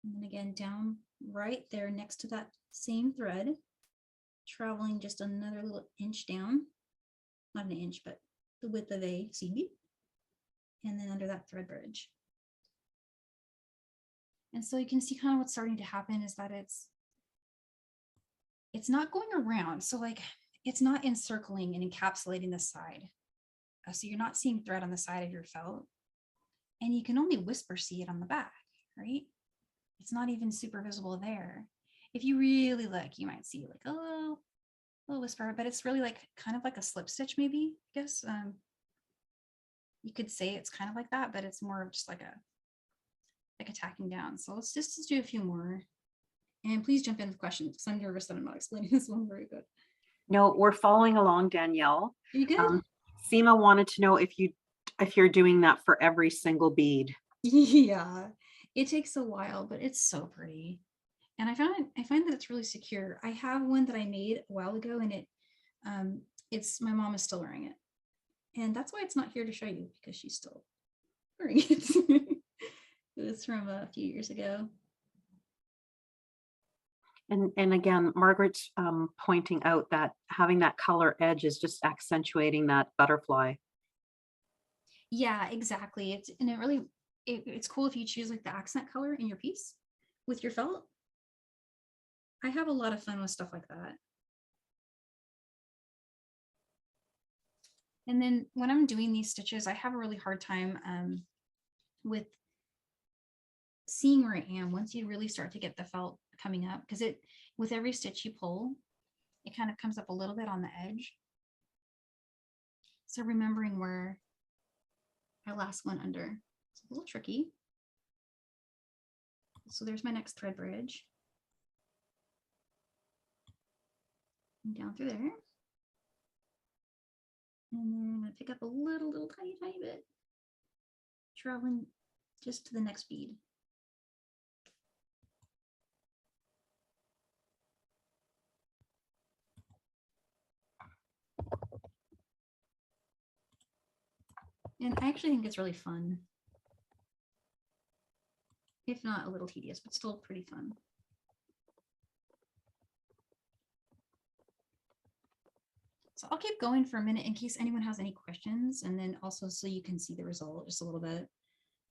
S2: And then again, down right there next to that same thread, traveling just another little inch down, not an inch, but the width of a seed bead. And then under that thread bridge. And so you can see kind of what's starting to happen is that it's not going around. So like it's not encircling and encapsulating the side. So you're not seeing thread on the side of your felt. And you can only whisper see it on the back, right? It's not even super visible there. If you really look, you might see like a little whisper, but it's really like kind of like a slip stitch, maybe, I guess. You could say it's kind of like that, but it's more of just like a tacking down. So let's just do a few more. And please jump in with questions because I'm nervous that I'm not explaining this one very good.
S3: No, we're following along, Danielle.
S2: Are you good?
S3: Seema wanted to know if you're doing that for every single bead.
S2: Yeah, it takes a while, but it's so pretty. And I find that it's really secure. I have one that I made a while ago, and it's my mom is still wearing it. And that's why it's not here to show you, because she's still wearing it. It's from a few years ago.
S3: And again, Margaret's pointing out that having that color edge is just accentuating that butterfly.
S2: Yeah, exactly. It's cool if you choose like the accent color in your piece with your felt. I have a lot of fun with stuff like that. And then when I'm doing these stitches, I have a really hard time with seeing where I am once you really start to get the felt coming up, because with every stitch you pull, it kind of comes up a little bit on the edge. So remembering where I last went under, it's a little tricky. So there's my next thread bridge. And down through there. And then I pick up a little tiny bit, traveling just to the next bead. And I actually think it's really fun. If not a little tedious, but still pretty fun. So I'll keep going for a minute in case anyone has any questions, and then also so you can see the result just a little bit.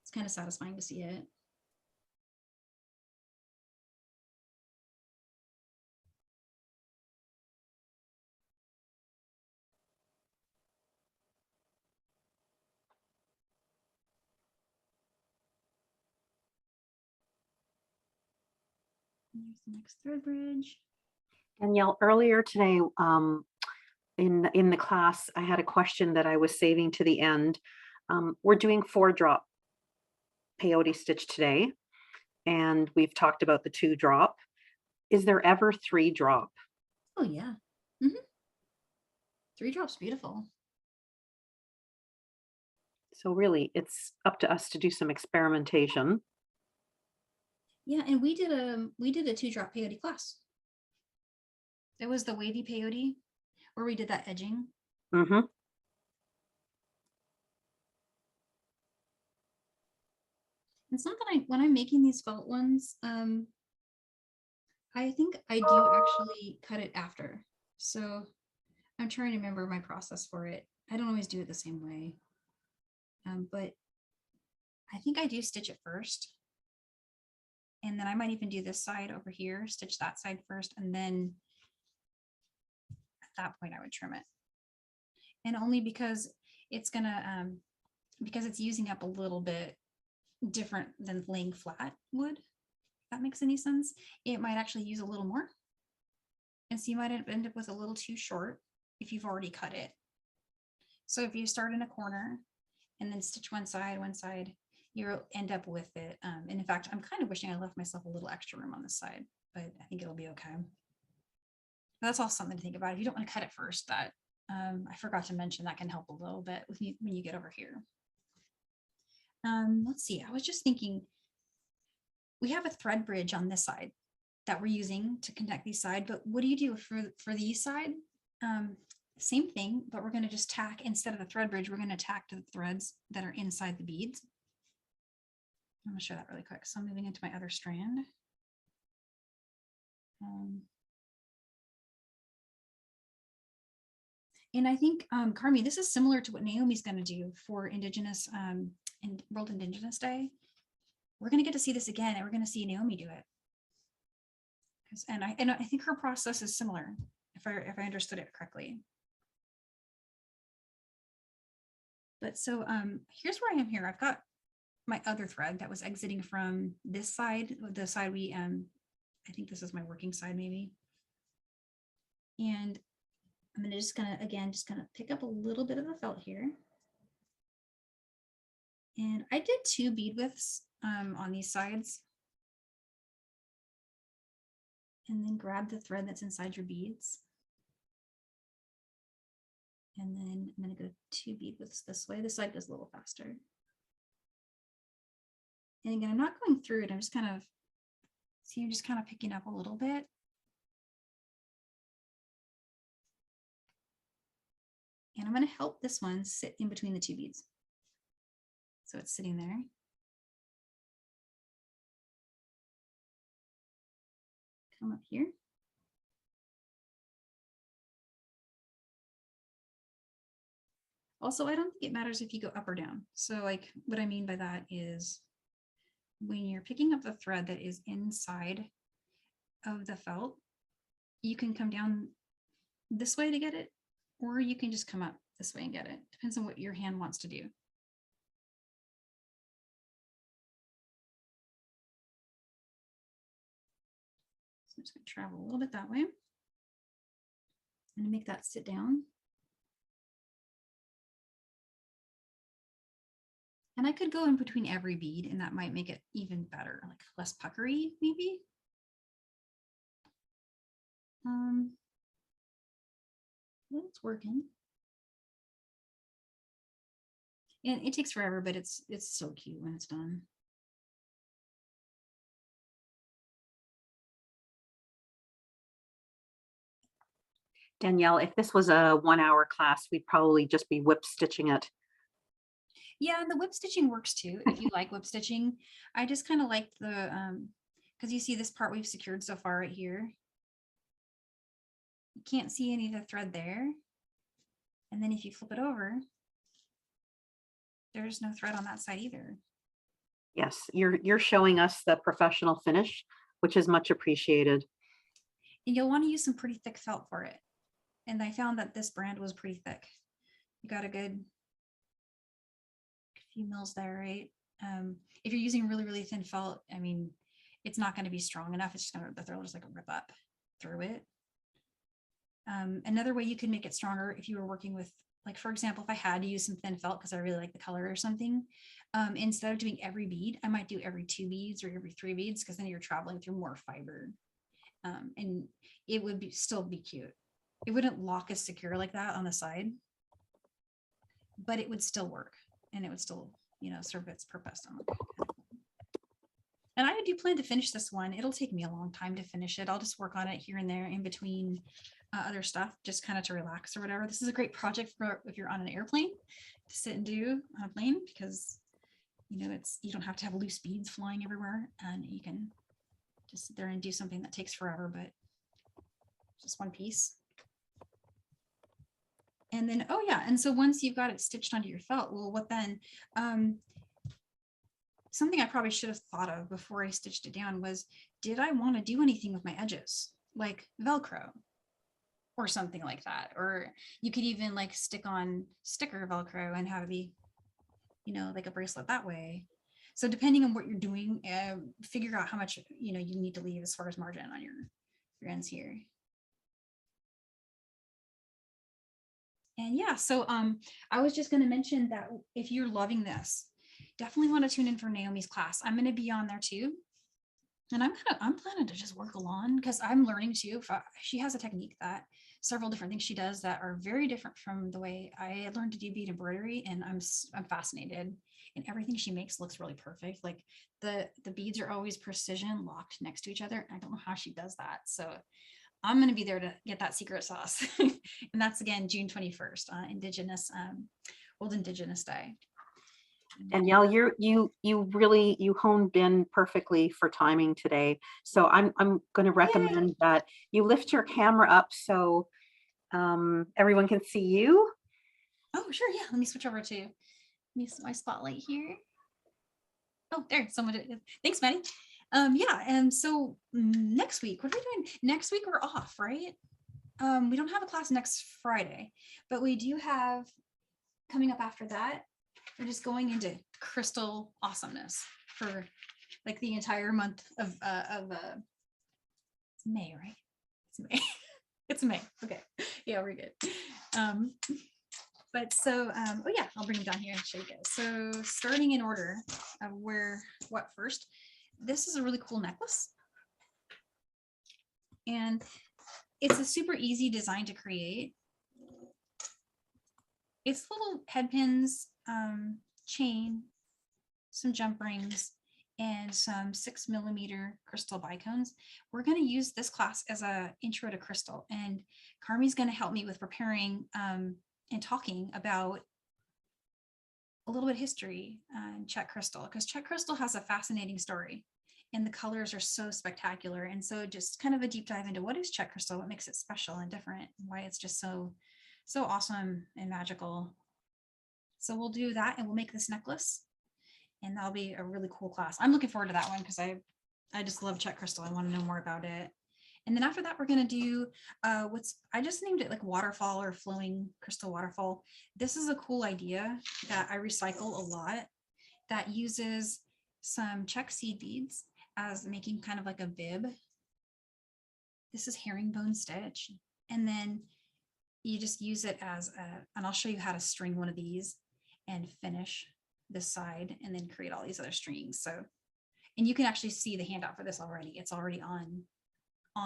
S2: It's kind of satisfying to see it. And there's the next thread bridge.
S3: Danielle, earlier today, in the class, I had a question that I was saving to the end. We're doing 4-drop peyote stitch today, and we've talked about the 2-drop. Is there ever 3-drop?
S2: Oh yeah. 3-drop's beautiful.
S3: So really, it's up to us to do some experimentation.
S2: Yeah, and we did a 2-drop peyote class. It was the wavy peyote where we did that edging.
S3: Mm-hmm.
S2: It's not that when I'm making these felt ones, I think I do actually cut it after. So I'm trying to remember my process for it. I don't always do it the same way. But I think I do stitch it first. And then I might even do this side over here, stitch that side first, and then at that point I would trim it. And only because it's gonna, because it's using up a little bit different than laying flat would, if that makes any sense. It might actually use a little more. And so you might end up with a little too short if you've already cut it. So if you start in a corner and then stitch one side, you'll end up with it. And in fact, I'm kind of wishing I left myself a little extra room on this side, but I think it'll be okay. But that's also something to think about. If you don't want to cut it first, that I forgot to mention, that can help a little bit with you when you get over here. Let's see, I was just thinking, we have a thread bridge on this side that we're using to connect these sides, but what do you do for these side? Same thing, but we're going to just tack, instead of the thread bridge, we're going to tack to the threads that are inside the beads. I'm gonna show that really quick. So I'm moving into my other strand. And I think, Carmi, this is similar to what Naomi's going to do for Indigenous and World Indigenous Day. We're going to get to see this again, and we're going to see Naomi do it. And I think her process is similar, if I understood it correctly. But so here's where I am here. I've got my other thread that was exiting from this side, the side we I think this is my working side maybe. And I'm gonna just gonna pick up a little bit of the felt here. And I did 2 bead widths on these sides. And then grab the thread that's inside your beads. And then I'm gonna go 2 bead widths this way. This side goes a little faster. And again, I'm not going through it. I'm just kind of, see, I'm just kind of picking up a little bit. And I'm going to help this one sit in between the 2 beads. So it's sitting there. Come up here. Also, I don't think it matters if you go up or down. So like what I mean by that is when you're picking up the thread that is inside of the felt, you can come down this way to get it, or you can just come up this way and get it. Depends on what your hand wants to do. So I'm just going to travel a little bit that way. I'm going to make that sit down. And I could go in between every bead, and that might make it even better, like less puckery, maybe. Well, it's working. And it takes forever, but it's so cute when it's done.
S3: Danielle, if this was a 1-hour class, we'd probably just be whip stitching it.
S2: Yeah, and the whip stitching works too, if you like whip stitching. I just kind of like the, because you see this part we've secured so far right here. You can't see any of the thread there. And then if you flip it over, there's no thread on that side either.
S3: Yes, you're showing us the professional finish, which is much appreciated.
S2: And you'll want to use some pretty thick felt for it. And I found that this brand was pretty thick. You got a good few mils there, right? If you're using really, really thin felt, I mean, it's not going to be strong enough. It's just going to, the thread will just like rip up through it. Another way you can make it stronger if you were working with, like, for example, if I had to use some thin felt because I really like the color or something, instead of doing every bead, I might do every 2 beads or every 3 beads, because then you're traveling through more fiber. And it would still be cute. It wouldn't lock as secure like that on the side, but it would still work, and it would still, you know, serve its purpose. And I do plan to finish this one. It'll take me a long time to finish it. I'll just work on it here and there in between other stuff, just kind of to relax or whatever. This is a great project for if you're on an airplane to sit and do on a plane, because, you know, you don't have to have loose beads flying everywhere, and you can just sit there and do something that takes forever, but just one piece. And then, oh yeah, and so once you've got it stitched onto your felt, well, what then? Something I probably should have thought of before I stitched it down was, did I want to do anything with my edges, like Velcro or something like that? Or you could even like stick on sticker Velcro and have it be, you know, like a bracelet that way. So depending on what you're doing, figure out how much, you know, you need to leave as far as margin on your ends here. And yeah, so I was just going to mention that if you're loving this, definitely want to tune in for Naomi's class. I'm going to be on there too. And I'm planning to just work along, because I'm learning too. She has a technique that several different things she does that are very different from the way I learned to do bead embroidery. And I'm fascinated, and everything she makes looks really perfect. Like the beads are always precision locked next to each other. I don't know how she does that. So I'm going to be there to get that secret sauce. And that's again, June 21st, World Indigenous Day.
S3: Danielle, you honed in perfectly for timing today. So I'm going to recommend that you lift your camera up so everyone can see you.
S2: Oh, sure. Yeah. Let me switch over to my spotlight here. Oh, there. Someone did. Thanks, Maddie. Yeah. And so next week, what are we doing? Next week we're off, right? We don't have a class next Friday, but we do have coming up after that. We're just going into crystal awesomeness for like the entire month of it's May, right? It's May. It's May. Okay. Yeah, we're good. But so, oh yeah, I'll bring it down here and show you guys. So starting in order of what first, this is a really cool necklace. And it's a super easy design to create. It's little head pins, chain, some jump rings, and some 6mm crystal bicones. We're going to use this class as a intro to crystal, and Carmi's going to help me with preparing and talking about a little bit of history on Czech crystal, because Czech crystal has a fascinating story and the colors are so spectacular. And so just kind of a deep dive into what is Czech crystal, what makes it special and different, and why it's just so awesome and magical. So we'll do that and we'll make this necklace, and that'll be a really cool class. I'm looking forward to that one because I just love Czech crystal. I want to know more about it. And then after that, we're going to do I just named it like waterfall or flowing crystal waterfall. This is a cool idea that I recycle a lot that uses some Czech seed beads as making kind of like a bib. This is herringbone stitch. And then you just use it as and I'll show you how to string one of these and finish this side and then create all these other strings. So, and you can actually see the handout for this already. It's already on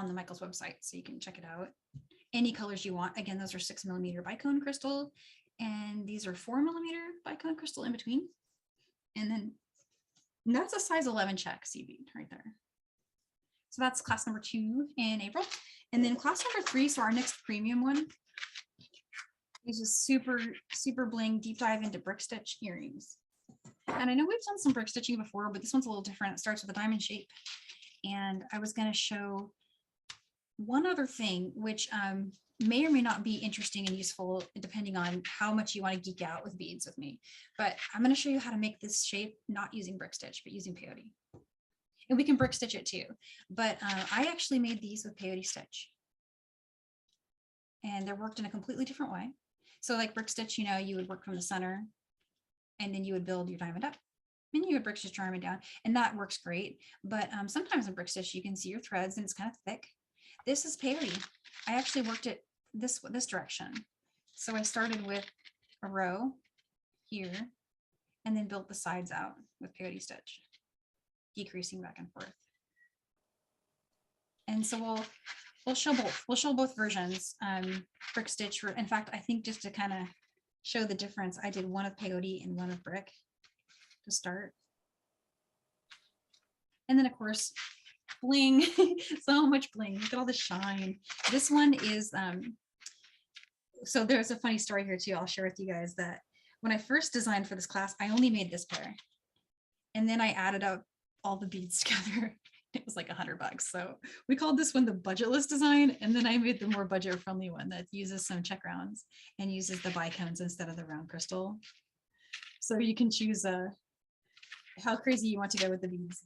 S2: the Michael's website, so you can check it out. Any colors you want. Again, those are 6mm bicone crystal, and these are 4mm bicone crystal in between. And that's a size 11 Czech seed bead right there. So that's class number 2 in April. And then class number 3, so our next premium one, is a super bling deep dive into brick stitch earrings. And I know we've done some brick stitching before, but this one's a little different. It starts with a diamond shape. And I was going to show one other thing, which may or may not be interesting and useful depending on how much you want to geek out with beads with me. But I'm going to show you how to make this shape not using brick stitch, but using peyote. And we can brick stitch it too. But I actually made these with peyote stitch. And they're worked in a completely different way. So like brick stitch, you know, you would work from the center and then you would build your diamond up. And you would brick stitch your diamond down, and that works great. But sometimes in brick stitch, you can see your threads and it's kind of thick. This is peyote. I actually worked it this direction. So I started with a row here and then built the sides out with peyote stitch, decreasing back and forth. And so we'll show both. We'll show both versions. Brick stitch. In fact, I think just to kind of show the difference, I did one of peyote and one of brick to start. And then of course, bling, so much bling. Look at all the shine. This one is, so there's a funny story here too. I'll share with you guys that when I first designed for this class, I only made this pair. And then I added up all the beads together. It was like $100. So we called this one the budget list design. And then I made the more budget friendly one that uses some check rounds and uses the bicones instead of the round crystal. So you can choose how crazy you want to go with the beads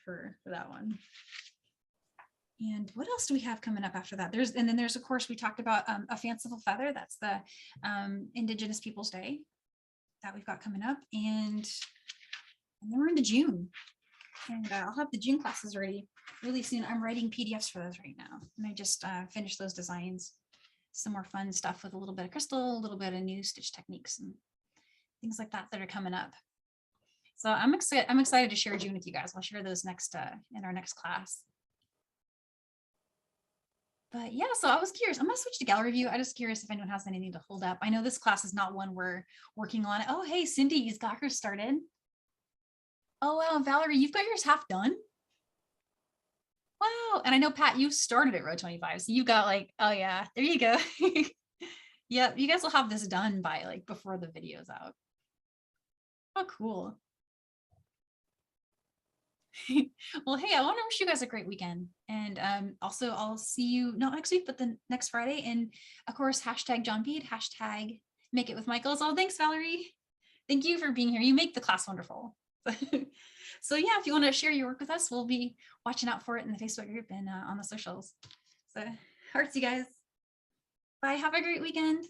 S2: for that one. And what else do we have coming up after that? And then there's, of course, we talked about a fanciful feather. That's the Indigenous Peoples Day that we've got coming up. And then we're into June. And I'll have the June classes ready really soon. I'm writing PDFs for those right now. And I just finished those designs. Some more fun stuff with a little bit of crystal, a little bit of new stitch techniques and things like that are coming up. So I'm excited to share June with you guys. I'll share those next in our next class. But yeah, so I was curious. I'm going to switch to gallery view. I'm just curious if anyone has anything to hold up. I know this class is not one we're working on. Oh, hey, Cindy's got hers started. Oh, wow, Valerie, you've got yours half done. Wow. And I know, Pat, you started at row 25. So you've got like, oh yeah, there you go. Yeah, you guys will have this done by like before the video's out. Oh, cool. Well, hey, I want to wish you guys a great weekend. And also I'll see you not next week, but the next Friday. And of course, hashtag John Bead, hashtag make it with Michaels. Oh, thanks, Valerie. Thank you for being here. You make the class wonderful. So yeah, if you want to share your work with us, we'll be watching out for it in the Facebook group and on the socials. So hearts, you guys. Bye. Have a great weekend.